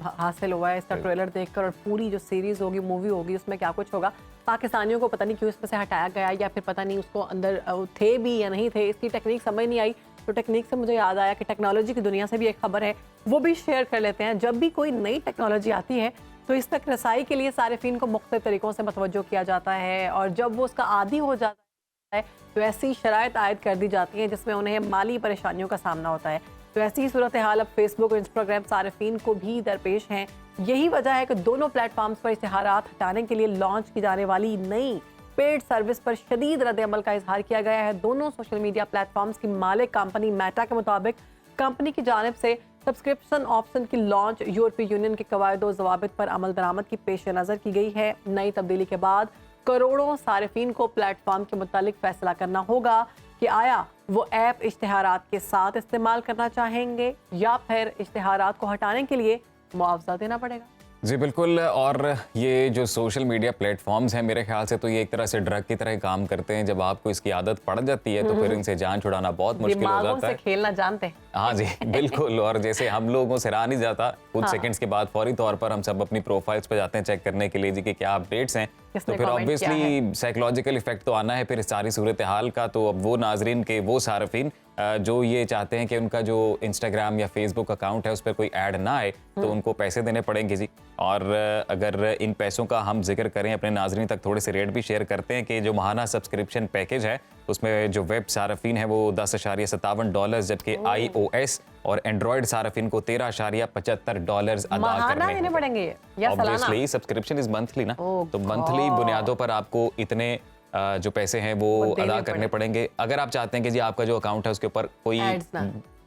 हासिल हुआ है इसका ट्रेलर देखकर, और पूरी जो सीरीज़ होगी, मूवी होगी, उसमें क्या कुछ होगा। पाकिस्तानियों को पता नहीं क्यों इसमें से हटाया गया, या फिर पता नहीं उसको अंदर थे भी या नहीं थे, इसकी टेक्निक समझ नहीं आई। तो टेक्निक से मुझे याद आया कि टेक्नोलॉजी की दुनिया से भी एक खबर है, वो भी शेयर कर लेते हैं। जब भी कोई नई टेक्नोलॉजी आती है तो इस तक रसाई के लिए सारिफीन को मुख्तलिफ तरीक़ों से मतवज्जो किया जाता है, और जब वो उसका आदी हो जाता है तो ऐसी शराइत आयद कर दी जाती हैं जिसमें उन्हें माली परेशानियों का सामना होता है। तो ऐसी ही सूरत हाल अब फेसबुक और इंस्टाग्राम सारिफीन को भी दरपेश हैं। यही वजह है कि दोनों प्लेटफॉर्म्स पर इश्तिहारात हटाने के लिए लॉन्च की जाने वाली नई पेड सर्विस पर शदीद रद्द-ए-अमल का इजहार किया गया है। दोनों सोशल मीडिया प्लेटफॉर्म्स की मालिक कंपनी मेटा के मुताबिक कंपनी की जानिब से सब्सक्रिप्शन ऑप्शन की लॉन्च यूरोपीय यूनियन के कवायद व ज़वाबित पर अमल दरामद की पेश नज़र की गई है। नई तब्दीली के बाद करोड़ों सारिफीन को प्लेटफॉर्म के मुतालिक फैसला करना होगा कि आया वो ऐप इश्तिहारात के साथ इस्तेमाल करना चाहेंगे या फिर इश्तिहारात को हटाने के लिए मुआवजा देना पड़ेगा। जी बिल्कुल। और ये जो सोशल मीडिया प्लेटफॉर्म्स हैं, मेरे ख्याल से तो ये एक तरह से ड्रग की तरह काम करते हैं। जब आपको इसकी आदत पड़ जाती है तो फिर इनसे जान छुड़ाना बहुत मुश्किल हो जाता है। खेलना जानते हैं। हाँ जी बिल्कुल। और जैसे हम लोगों से रहा नहीं जाता, कुछ सेकंड्स के बाद फौरी तौर पर हम सब अपनी प्रोफाइल्स पे जाते हैं चेक करने के लिए जी कि क्या अपडेट्स हैं, तो फिर ऑब्वियसली साइकोलॉजिकल इफेक्ट तो आना है फिर इस सारी सूरत हाल का। तो अब वो नाजरीन के वो सारफीन जो ये चाहते हैं कि उनका जो इंस्टाग्राम या फेसबुक अकाउंट है उस पर कोई ऐड ना आए तो उनको पैसे देने पड़ेंगे जी। और अगर इन पैसों का हम जिक्र करें, अपने नाजरीन तक थोड़े से रेट भी शेयर करते हैं कि जो माहाना सब्सक्रिप्शन पैकेज है उसमें जो वेब सारफीन है वो $10.57, जबकि iOS और एंड्रॉयड सारफीन को $13.75 अदा करने पड़ेंगे या सालाना। ऑब्वियसली सब्सक्रिप्शन इज मंथली ना, तो मंथली बुनियादों पर आपको इतने जो पैसे हैं वो अदा करने पड़ेंगे। अगर आप चाहते हैं कि जी आपका जो अकाउंट है उसके ऊपर कोई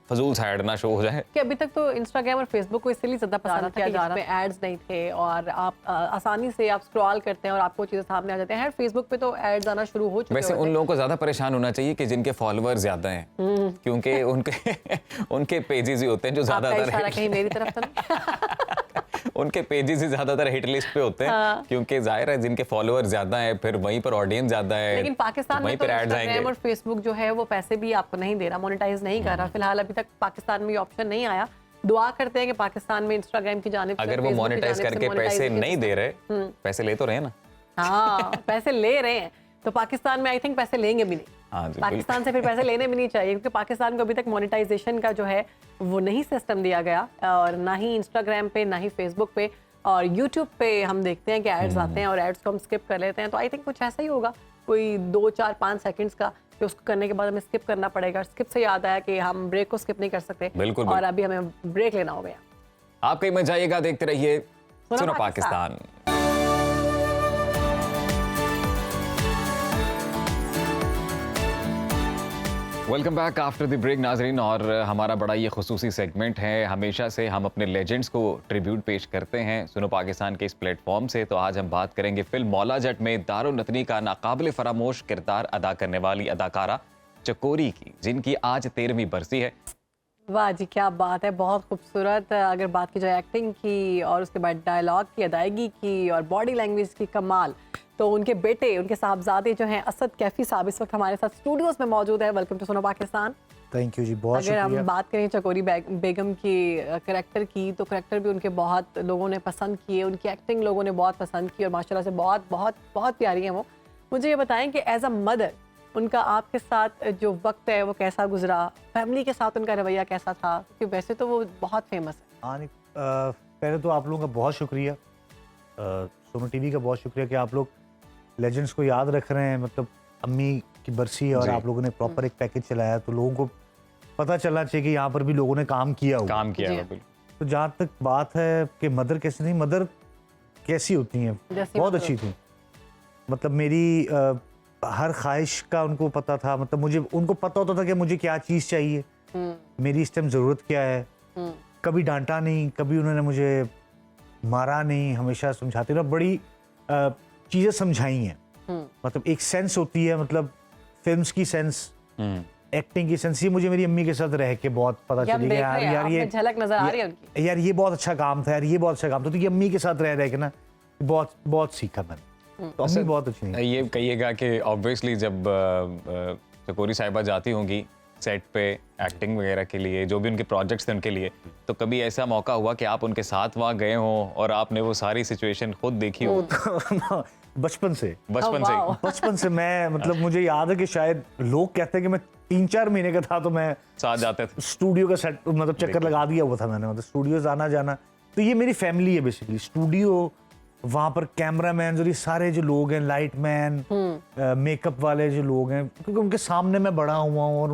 फजूल सा ऐड ना शो हो जाए। कि अभी तक तो इंस्टाग्राम और फेसबुक को इसलिए ज्यादा पसंद किया जा रहा है, एड्स नहीं थे और आप आसानी से आप स्क्रॉल करते हैं और आपको चीजें सामने आ जाती हैं। फेसबुक पे तो एड्स आना शुरू हो चुके हैं। वैसे उन लोगों को ज्यादा परेशान होना चाहिए कि जिनके फॉलोअर्स ज्यादा हैं, क्योंकि उनके पेजेस ही होते हैं जो ज्यादातर कहीं मेरी तरफ तो उनके पेजेस ही ज्यादातर हिट लिस्ट पे होते हैं, क्योंकि जाहिर है जिनके फॉलोअर्स ज्यादा हैं फिर वहीं पर ऑडियंस ज्यादा है। लेकिन पाकिस्तान में तो इंस्टाग्राम और फेसबुक जो है वो पैसे भी आपको नहीं दे रहा, मोनेटाइज नहीं कर रहा। फिलहाल अभी तक पाकिस्तान में ये ऑप्शन नहीं आया। दुआ करते हैं कि पाकिस्तान में इंस्टाग्राम की जानिब से, अगर वो मोनेटाइज करके पैसे नहीं दे रहे, पैसे ले तो रहे हैं ना। हाँ पैसे ले रहे हैं, तो पाकिस्तान में आई थिंक पैसे लेंगे भी नहीं। पाकिस्तान से फिर पैसे लेने भी नहीं चाहिए, क्योंकि पाकिस्तान को अभी तक मोनेटाइजेशन का जो है वो नहीं सिस्टम दिया गया, और ना ही इंस्टाग्राम पे ना ही फेसबुक पे और यूट्यूब पे हम देखते हैं कि एड्स आते हैं और एड्स को हम स्किप कर लेते हैं। तो आई थिंक कुछ ऐसा ही होगा, कोई 2, 4, 5 सेकंड्स का, कि उसको करने के बाद हमें स्किप करना पड़ेगा। स्किप से याद आया कि हम ब्रेक को स्किप नहीं कर सकते, बिल्कुल, और अभी हमें ब्रेक लेना हो गया। आप कहीं मत जाइएगा, देखते रहिए Suno Pakistan. Welcome back after the break नाजरीन। और हमारा बड़ा ये खुसूसी सेगमेंट है, हमेशा से हम अपने लेजेंड्स को ट्रिब्यूट पेश करते हैं सुनो पाकिस्तान के इस प्लेटफॉर्म से। तो आज हम बात करेंगे फिल्म मौला जट में दारो नतनी का नाकाबिल फरामोश किरदार अदा करने वाली अदाकारा चकोरी की, जिनकी आज 13वीं बरसी है। वाह जी, क्या बात है, बहुत खूबसूरत। अगर बात की जाए एक्टिंग की और उसके बाद डायलॉग की, अदायगी की और बॉडी लैंग्वेज की कमाल, तो उनके बेटे, उनके साहबजादे जो हैं असद कैफी साहब इस वक्त हमारे साथ स्टूडियोज में मौजूद है। वेलकम टू सुनो पाकिस्तान। थैंक यू जी, बहुत शुक्रिया। अगर हम बात करें चकोरी बेगम की करैक्टर की, तो करैक्टर भी उनके बहुत लोगों ने पसंद किए, उनकी एक्टिंग लोगों ने बहुत पसंद की और माशाल्लाह से बहुत बहुत बहुत प्यारी हैं वो। मुझे ये बताएं कि एज अ मदर उनका आपके साथ जो वक्त है वो कैसा गुजरा, फैमिली के साथ उनका रवैया कैसा था, क्योंकि वैसे तो वो बहुत फेमस है। पहले तो आप लोगों का बहुत शुक्रिया, सुनो टीवी का बहुत शुक्रिया कि आप लोग लेजेंड्स को याद रख रहे हैं। मतलब अम्मी की बरसी और आप लोगों ने प्रॉपर एक पैकेज चलाया, तो लोगों को पता चलना चाहिए कि यहाँ पर भी लोगों ने काम किया हुआ। तो जहाँ तक बात है कि मदर कैसी नहीं, मदर कैसी होती हैं, बहुत अच्छी थी। मतलब मेरी हर ख्वाहिश का उनको पता था, मतलब मुझे उनको पता होता था कि मुझे क्या चीज़ चाहिए, मेरी इस टाइम ज़रूरत क्या है। कभी डांटा नहीं, कभी उन्होंने मुझे मारा नहीं, हमेशा समझाते रहे, बड़ी चीज़ें समझाई हैं। मतलब एक सेंस होती है, मतलब फिल्म्स की सेंस, एक्टिंग की सेंस, ये मुझे मेरी अम्मी के साथ रह के बहुत पता चली कि यार ये झलक नजर आ रही है उनकी, यार ये बहुत अच्छा काम था, यार ये बहुत अच्छा काम था। तो ये अम्मी के साथ रह के ना बहुत बहुत सीखा मैंने। तो अम्मी बहुत अच्छी है। ये कहिएगा कि ऑब्वियसली जब चकोरी साहिबा जाती होंगी सेट पे एक्टिंग वगैरह के लिए, जो भी उनके प्रोजेक्ट्स थे उनके लिए, तो कभी ऐसा मौका हुआ कि आप उनके साथ वहाँ गए हों और आपने वो सारी सिचुएशन खुद देखी हो? बचपन से मैं, मतलब मुझे याद है कि शायद लोग कहते हैं कि मैं 3-4 महीने का था तो मैं साथ जाते थे स्टूडियो का सेट, मतलब चक्कर लगा दिया हुआ था मैंने, मतलब स्टूडियोज आना जाना। तो ये मेरी फैमिली है बेसिकली, स्टूडियो, वहाँ पर कैमरामैन और ये सारे जो लोग हैं, लाइट मैन, मेकअप वाले जो लोग हैं, क्योंकि उनके सामने मैं बड़ा हुआ हूँ और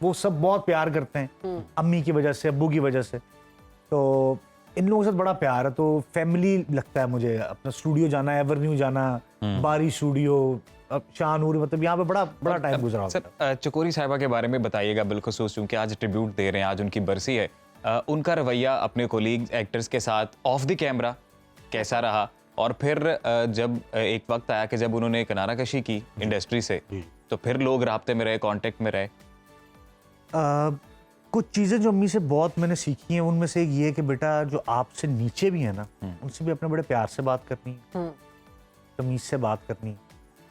वो सब बहुत प्यार करते हैं अम्मी की वजह से, अब्बू की वजह से। तो इन लोगों के साथ बड़ा प्यार है, तो फैमिली लगता है मुझे। अपना स्टूडियो जाना, एवरन्यू जाना, बारी स्टूडियो, शाहनूर, मतलब यहाँ पे बड़ा टाइम गुजरा होता है। सर चकोरी साहिबा के बारे में बताइएगा बिलखुसूस, क्योंकि आज ट्रिब्यूट दे रहे हैं, आज उनकी बरसी है। उनका रवैया अपने कोलीग एक्टर्स के साथ ऑफ द कैमरा कैसा रहा, और फिर जब एक वक्त आया कि जब उन्होंने किनारा कशी की इंडस्ट्री से, तो फिर लोग राब्ते में रहे, कांटेक्ट में रहे? कुछ चीज़ें जो अम्मी से बहुत मैंने सीखी हैं, उनमें से एक ये है कि बेटा जो आपसे नीचे भी है ना, उनसे भी अपने बड़े प्यार से बात करनी, तमीज से बात करनी।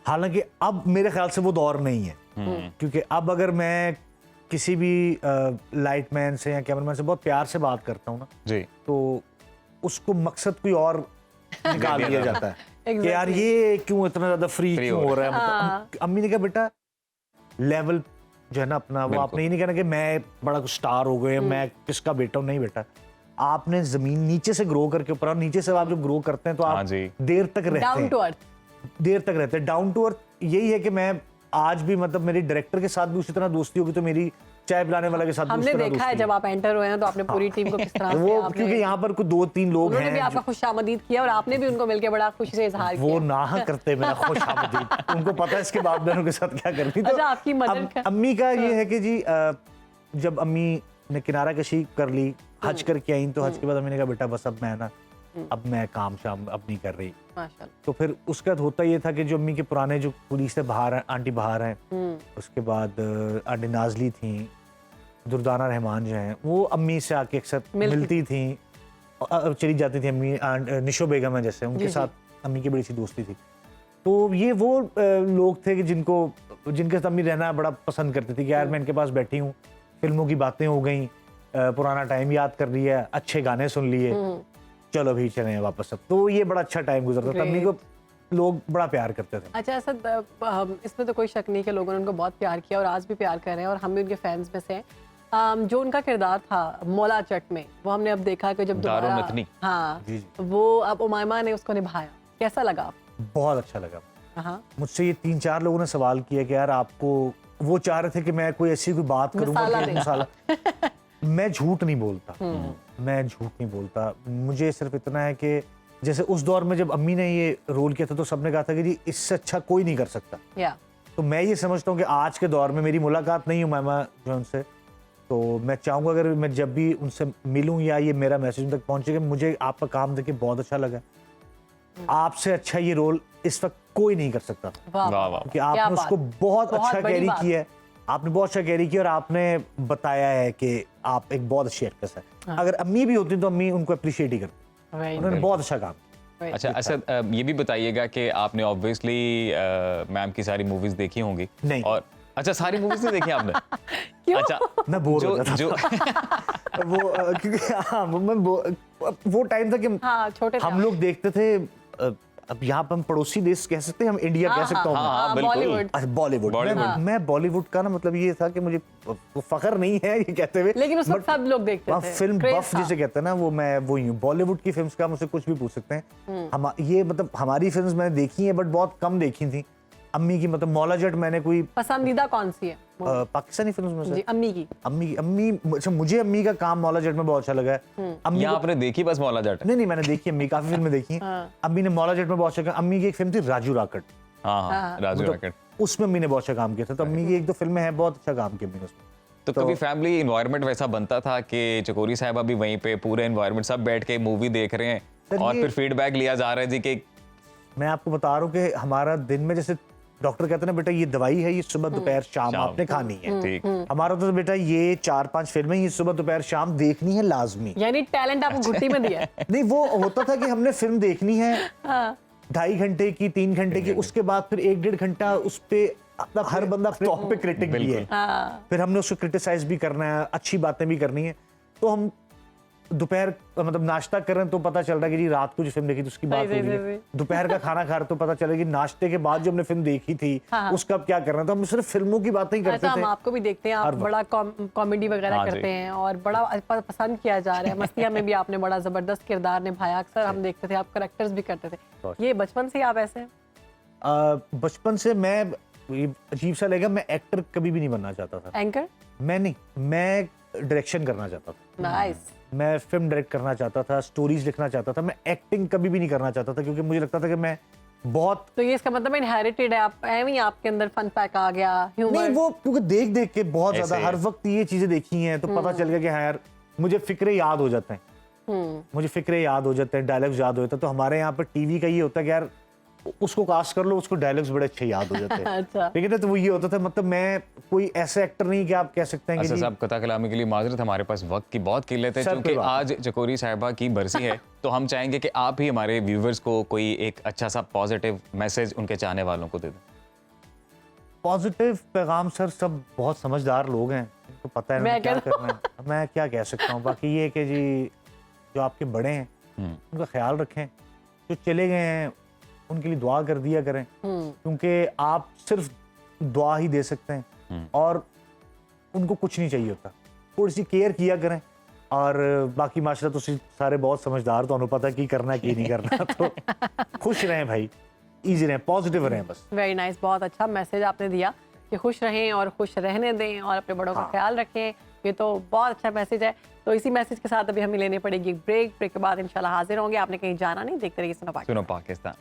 हालांकि अब मेरे ख्याल से वो दौर नहीं है, क्योंकि अब अगर मैं किसी भी लाइटमैन से या कैमरामैन से बहुत प्यार से बात करता हूँ ना जी, तो उसको मकसद कोई और निकाल दिया जाता है कि यार ये क्यों इतना ज्यादा फ्री क्यों हो रहा है। मतलब अम्मी ने कहा बेटा लेवल जो है ना अपना, वो आपने ये नहीं कहना कि मैं बड़ा कुछ स्टार हो गए, मैं किसका बेटा हूँ, नहीं बेटा। आपने जमीन नीचे से ग्रो करके ऊपर, और नीचे से आप जब ग्रो करते हैं तो आप देर तक रहते हैं, डाउन टू अर्थ। यही है कि मैं आज भी, मतलब मेरी डायरेक्टर के साथ भी उसी तरह दोस्ती होगी, तो मेरी चाय पिलाने वाला के साथ भी हमने देखा है जब आप एंटर हुए हैं तो आपने पूरी टीम को किस तरह से वो, क्योंकि यहाँ पर कुछ 2-3 लोग हैं, उन्होंने भी आपका खुशामदीद किया और आपने भी उनको मिलके बड़ा खुशी से इजहार किया। वो ना करते मेरा खुशामदीद, उनको पता है इसके बाप बहनों के साथ क्या करनी। तो आपकी मदर का अम्मी का ये है कि जी जब अम्मी ने किनारा कशी कर ली, हज करके आई, तो हज के बाद अम्मी ने कहा बेटा बस अब मैं काम शाम अब नहीं कर रही। तो फिर उसके बाद होता ये था कि जो अम्मी के पुराने जो पुलिस से बाहर हैं, आंटी बाहर हैं, उसके बाद आंटी नाजली थी, दुर्दाना रहमान जो हैं, वो अम्मी से आके अक्सर मिलती थी, चली जाती थी। अम्मी निशो बेगम है जैसे, उनके साथ अम्मी की बड़ी सी दोस्ती थी। तो ये वो लोग थे कि जिनके साथ अम्मी रहना बड़ा पसंद करती थी कि यार मैं इनके पास बैठी हूँ, फिल्मों की बातें हो गई, पुराना टाइम याद कर लिया, अच्छे गाने सुन लिए, चलो भी चले वापस। अब तो ये बड़ा अच्छा टाइम गुजरता था, अम्मी को लोग बड़ा प्यार करते थे। अच्छा असद, इसमें तो कोई शक नहीं कि लोगों ने उनको बहुत प्यार किया और आज भी प्यार कर रहे हैं, और हम भी उनके फैंस में से हैं। जो उनका किरदार था मौला चट में, वो हमने अब देखा कि जब दोबारा वो अब उमायमा ने उसको निभाया, कैसा लगा? बहुत अच्छा लगा। मुझसे ये 3-4 लोगों ने सवाल किया कि यार आपको, वो चाह रहे थे कि मैं कोई ऐसी कोई बात करूंगा कि मसाला मैं झूठ नहीं बोलता, मुझे सिर्फ इतना है कि जैसे उस दौर में जब अम्मी ने ये रोल किया था तो सबने कहा था कि जी इससे अच्छा कोई नहीं कर सकता। तो मैं ये समझता हूँ कि आज के दौर में मेरी मुलाकात नहीं हुई उमायमा जो उनसे, तो मैं चाहूँगा अगर मैं जब भी उनसे मिलूँ या ये मेरा मैसेज उन तक पहुँचेगा, मुझे आपका काम देख के बहुत अच्छा लगा। आपसे अच्छा ये रोल इस वक्त कोई नहीं कर सकता, क्योंकि आपने उसको बहुत अच्छा कैरी किया है, आपने बहुत अच्छा कैरी किया और आपने बताया है कि आप एक बहुत अच्छी एक्ट्रेस है। अगर अम्मी भी होती तो अम्मी उनको अप्रिशिएट ही करती, उन्होंने बहुत अच्छा काम। अच्छा असद, ये भी बताइएगा कि आपने ऑब्वियसली मैम की सारी मूवीज देखी होंगी? नहीं। और अच्छा, सारी मूवीज नहीं देखी आपने? क्यों? अच्छा, मैं बोर हो जाता था। वो क्योंकि वो टाइम था कि छोटे हम लोग देखते थे, अब यहाँ पर हम पड़ोसी देश कह सकते हैं, हम इंडिया कह सकता हूँ, बॉलीवुड। मैं बॉलीवुड का ना मतलब ये था कि मुझे फखर नहीं है ये कहते हुए, लेकिन उस वक्त सब लोग देखते थे, फिल्म बफ जिसे कहते हैं ना, वो मैं वही हूँ। बॉलीवुड की फिल्म्स का मुझसे कुछ भी पूछ सकते हैं। ये मतलब हमारी फिल्म्स मैंने देखी हैं बट बहुत कम देखी थी। अम्मी की मतलब मौला जट मैंने कोई पसंदीदा कौन सी है पाकिस्तानी फिल्म्स में से? जी, अम्मी अच्छा, मुझे अम्मी का काम मौला जट में बहुत अच्छा लगा है। अम्मी आपने देखी बस मौला जट? नहीं, मैंने देखी अम्मी काफी फिल्में देखी हैं। अम्मी ने मौला जट में बहुत अच्छा, अम्मी की एक फिल्म थी राजू राकट, राजू राकट, उसमें अम्मी ने बहुत अच्छा काम किया था। तो अम्मी की 1-2 फिल्में हैं, बहुत अच्छा काम किया अम्मी ने उसमें। तो कभी फैमिली एनवायरनमेंट वैसा बनता था कि चकोरी साहिबा भी वहीं पे, पूरे एनवायरनमेंट सब बैठ के मूवी देख रहे हैं और फिर फीडबैक लिया जा रहा है जी कि? मैं आपको बता रहा हूँ कि हमारा दिन में, जैसे डॉक्टर कहते हैं ना बेटा ये दवाई है, ये सुबह दोपहर शाम आपने खानी है, हमारा तो बेटा ये 4-5 फिल्में ये सुबह दोपहर शाम देखनी है लाजमी। यानी टैलेंट आपको घुट्टी में दिया है। नहीं, वो होता था कि हमने फिल्म देखनी है 2.5 घंटे की, 3 घंटे की, उसके बाद फिर 1-1.5 घंटा उस पे हर बंदा टॉप पे क्रिटिक भी है, फिर हमने उसको क्रिटिसाइज भी करना है, अच्छी बातें भी करनी है। तो हम दोपहर मतलब नाश्ता कर रहे हैं तो पता चल रहा है कि जी रात को जो फिल्म देखी थी उसकी बात हो रही है, दोपहर का खाना खा रहे तो पता चला कि नाश्ते के बाद जो हमने फिल्म देखी थी उसका क्या करना। तो हम सिर्फ फिल्मों की बातें ही करते थे। हम आपको भी देखते हैं, आप बड़ा कॉमेडी वगैरह करते हैं और बड़ा पसंद किया जा रहा है। मस्तिया में भी आपने बड़ा जबरदस्त किरदार निभाया, अक्सर हम देखते थे, आप करेक्टर्स भी करते थे। ये बचपन से आप ऐसे हैं? बचपन से मैं, अजीब सा लगेगा, मैं एक्टर कभी भी नहीं बनना चाहता था। एंकर? मैं डायरेक्शन करना चाहता था। नाइस। मैं फिल्म डायरेक्ट करना चाहता था, स्टोरीज लिखना चाहता था, मैं एक्टिंग कभी भी नहीं करना चाहता था क्योंकि मुझे लगता था कि मैं बहुत तो ये इसका मतलब इनहेरिटेड है, आप एवं ही आपके अंदर फन पैक आ गया, ह्यूमर। नहीं, वो क्योंकि देख देख के बहुत ऐसे ज्यादा ही हर वक्त ये चीजें देखी हैं तो पता चल गया कि हाँ यार मुझे फिक्रे याद हो जाते हैं, मुझे फिक्रे याद हो जाते हैं, डायलॉग्स याद हो जाते हैं। तो हमारे यहाँ पर टीवी का ये होता है कि यार उसको कास्ट कर लो, उसको डायलॉग्स बड़े अच्छे याद हो जाते हैं। अच्छा। ठीक है, तो वो ये होता था, मतलब मैं कोई ऐसे एक्टर नहीं कि आप कह सकते हैं कि अच्छा जी साहब, कथा कलामी के लिए माजरत, हमारे पास वक्त की बहुत किल्लत है सर, क्योंकि कोई बात आज चकोरी साहिबा की बरसी है तो हम चाहेंगे कि आप ही हमारे व्यूवर्स को कोई एक अच्छा सा पॉजिटिव मैसेज उनके चाहने वालों को दे दें। पॉजिटिव पैगाम सर, सब बहुत समझदार लोग हैं, उनको पता है मैं क्या क्या- करना है। मैं क्या कह सकता हूँ, बाकी ये कि जी जो आपके बड़े हैं उनका ख्याल रखें, जो चले गए हैं उनके लिए दुआ कर दिया करें क्योंकि आप सिर्फ दुआ ही दे सकते हैं और उनको कुछ नहीं चाहिए होता, थोड़ी सी केयर किया करें। और बाकी माशाल्लाह तुसी सारे बहुत समझदार, तो पता है की करना है की नहीं करना। तो खुश रहें भाई, इजी रहें, पॉजिटिव रहें बस। वेरी नाइस, बहुत अच्छा मैसेज आपने दिया कि खुश रहें और खुश रहने दें और अपने बड़ों का ख्याल रखें। ये तो बहुत अच्छा मैसेज है। तो इसी मैसेज के साथ अभी हमें लेने पड़ेगी ब्रेक के बाद इंशाल्लाह हाजिर होंगे। आपने कहीं जाना नहीं, देखते रहिए Suno Pakistan. Suno Pakistan.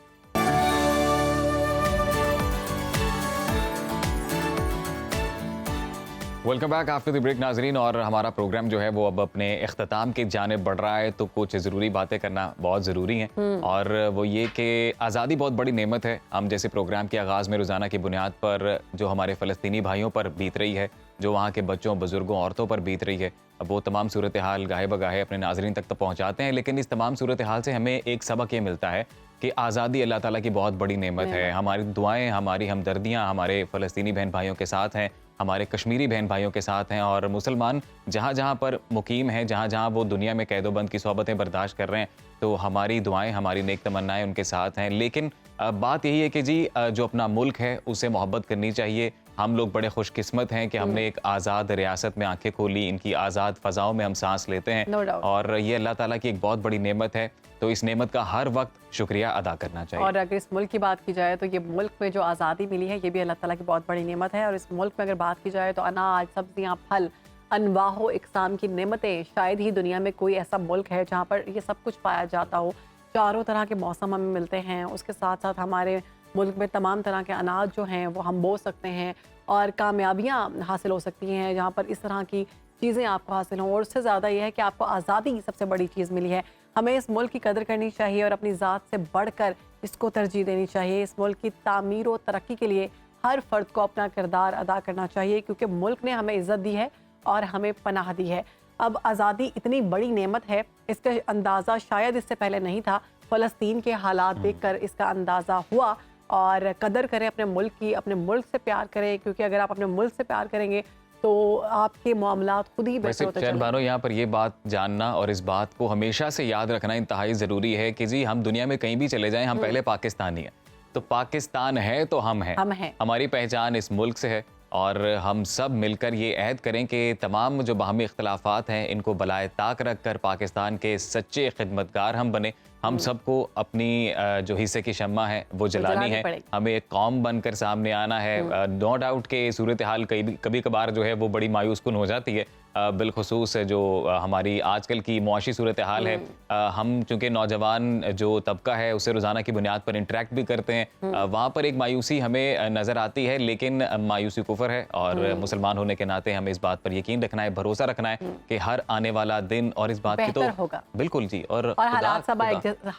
Welcome back after the break नाजरीन, और हमारा प्रोग्राम जो है वो अब अपने इख्तिताम की जानिब बढ़ रहा है, तो कुछ ज़रूरी बातें करना बहुत ज़रूरी हैं। और वो ये कि आज़ादी बहुत बड़ी नेमत है। हम जैसे प्रोग्राम के आगाज़ में रोज़ाना की बुनियाद पर जो हमारे फ़लस्तीनी भाइयों पर बीत रही है, जो वहाँ के बच्चों, बुज़ुर्गों, औरतों पर बीत रही है, अब वो तमाम सूरत हाल गाहे बगाहे अपने नाजरीन तक तो पहुँचाते हैं। लेकिन इस तमाम सूरत हाल से हमें एक सबक ये मिलता है कि आज़ादी अल्लाह ताला की बहुत बड़ी नेमत है। हमारी दुआएं, हमारी हमदर्दियाँ हमारे फ़लस्तीनी बहन भाइयों के साथ हैं, हमारे कश्मीरी बहन भाइयों के साथ हैं, और मुसलमान जहाँ जहाँ पर मुकीम हैं, जहाँ जहाँ वो दुनिया में कैदोबंद की सोबतें बर्दाश्त कर रहे हैं, तो हमारी दुआएं, हमारी नेक तमन्नाएं उनके साथ हैं। लेकिन बात यही है कि जी जो अपना मुल्क है उसे मोहब्बत करनी चाहिए। हम लोग बड़े खुशकिस्मत हैं कि हमने एक आज़ाद रियासत में आंखें खोली, इनकी आज़ाद फ़ज़ाओं में हम सांस लेते हैं। No doubt। और ये अल्लाह ताला की एक बहुत बड़ी नेमत है, तो इस नेमत का हर वक्त शुक्रिया अदा करना चाहिए। और अगर इस मुल्क की बात की जाए तो ये मुल्क में जो आज़ादी मिली है ये भी अल्लाह ताला की बहुत बड़ी नेमत है। और इस मुल्क में अगर बात की जाए तो अनाज, सब्जियाँ, फल, अनवाहो इकसाम की नेमतें, शायद ही दुनिया में कोई ऐसा मुल्क है जहाँ पर ये सब कुछ पाया जाता हो। चारों तरह के मौसम हमें मिलते हैं, उसके साथ साथ हमारे मुल्क में तमाम तरह के अनाज जो हैं वो हम बो सकते हैं और कामयाबियाँ हासिल हो सकती हैं जहाँ पर इस तरह की चीज़ें आपको हासिल हों। और उससे ज़्यादा ये है कि आपको आज़ादी सबसे बड़ी चीज़ मिली है। हमें इस मुल्क की कदर करनी चाहिए और अपनी ज़ात से बढ़कर इसको तरजीह देनी चाहिए। इस मुल्क की तामीर और तरक्की के लिए हर फ़र्द को अपना किरदार अदा करना चाहिए, क्योंकि मुल्क ने हमें इज़्ज़त दी है और हमें पनाह दी है। अब आज़ादी इतनी बड़ी नेमत है, इसका अंदाज़ा शायद इससे पहले नहीं था। फ़लस्तीन के हालात देखकर इसका अंदाज़ा हुआ। और कदर करें अपने मुल्क की, अपने मुल्क से प्यार करें, क्योंकि अगर आप अपने मुल्क से प्यार करेंगे तो आपके मामलात खुद ही बेहतर वैसे होते चैन चलेंगे। बानो, यहाँ पर ये बात जानना और इस बात को हमेशा से याद रखना इंतहाई ज़रूरी है कि जी हम दुनिया में कहीं भी चले जाएं, हम पहले पाकिस्तानी हैं। तो पाकिस्तान है तो हम हैं, हमारी पहचान इस मुल्क से है। और हम सब मिलकर ये अहद करें कि तमाम जो बाहमी इख्तलाफात हैं इनको बलाए ताक रख कर पाकिस्तान के सच्चे खिदमतगार हम बने। हम सबको अपनी जो हिस्से की शम्मा है वो जलानी है, हमें एक कौम बनकर सामने आना है। नो डाउट के सूरत हाल कभी कभार जो है वो बड़ी मायूस कुन हो जाती है, बिलखुसूस जो हमारी आजकल की मुआशी सूरत हाल है। हम चूँकि नौजवान जो तबका है उससे रोज़ाना की बुनियाद पर इंटरेक्ट भी करते हैं, वहाँ पर एक मायूसी हमें नज़र आती है, लेकिन मायूसी कुफर है। और मुसलमान होने के नाते हमें इस बात पर यकीन रखना है, भरोसा रखना है कि हर आने वाला दिन और इस बात की तो होगा। बिल्कुल जी। और हालात सब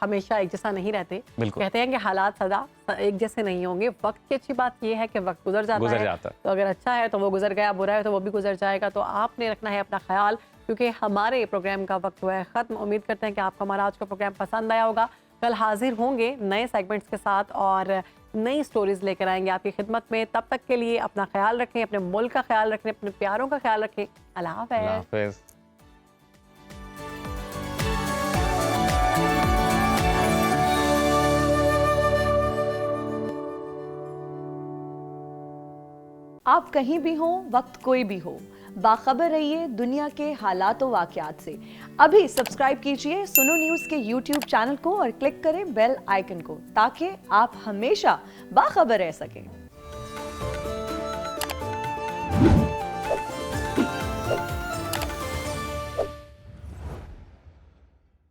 हमेशा एक जैसा नहीं रहते। कहते हैं कि हालात सदा एक जैसे नहीं होंगे। वक्त की अच्छी बात यह है कि वक्त गुजर जाता है। तो अगर अच्छा है तो वो गुजर गया, बुरा है तो वो भी गुजर जाएगा। तो आपने रखना है अपना ख्याल, क्योंकि हमारे प्रोग्राम का वक्त हुआ है ख़त्म। उम्मीद करते हैं कि आपको हमारा आज का प्रोग्राम पसंद आया होगा। कल हाजिर होंगे नए सेगमेंट्स के साथ और नई स्टोरीज लेकर आएंगे आपकी खिदमत में। तब तक के लिए अपना ख्याल रखें, अपने मुल्क का ख्याल रखें, अपने प्यारों का ख्याल रखें। अल्लाह हाफ़िज़। आप कहीं भी हो, वक्त कोई भी हो, बाखबर रहिए दुनिया के हालात व वाक़यात से। अभी सब्सक्राइब कीजिए सुनो न्यूज़ के YouTube चैनल को और क्लिक करें बेल आइकन को, ताकि आप हमेशा बाखबर रह सकें।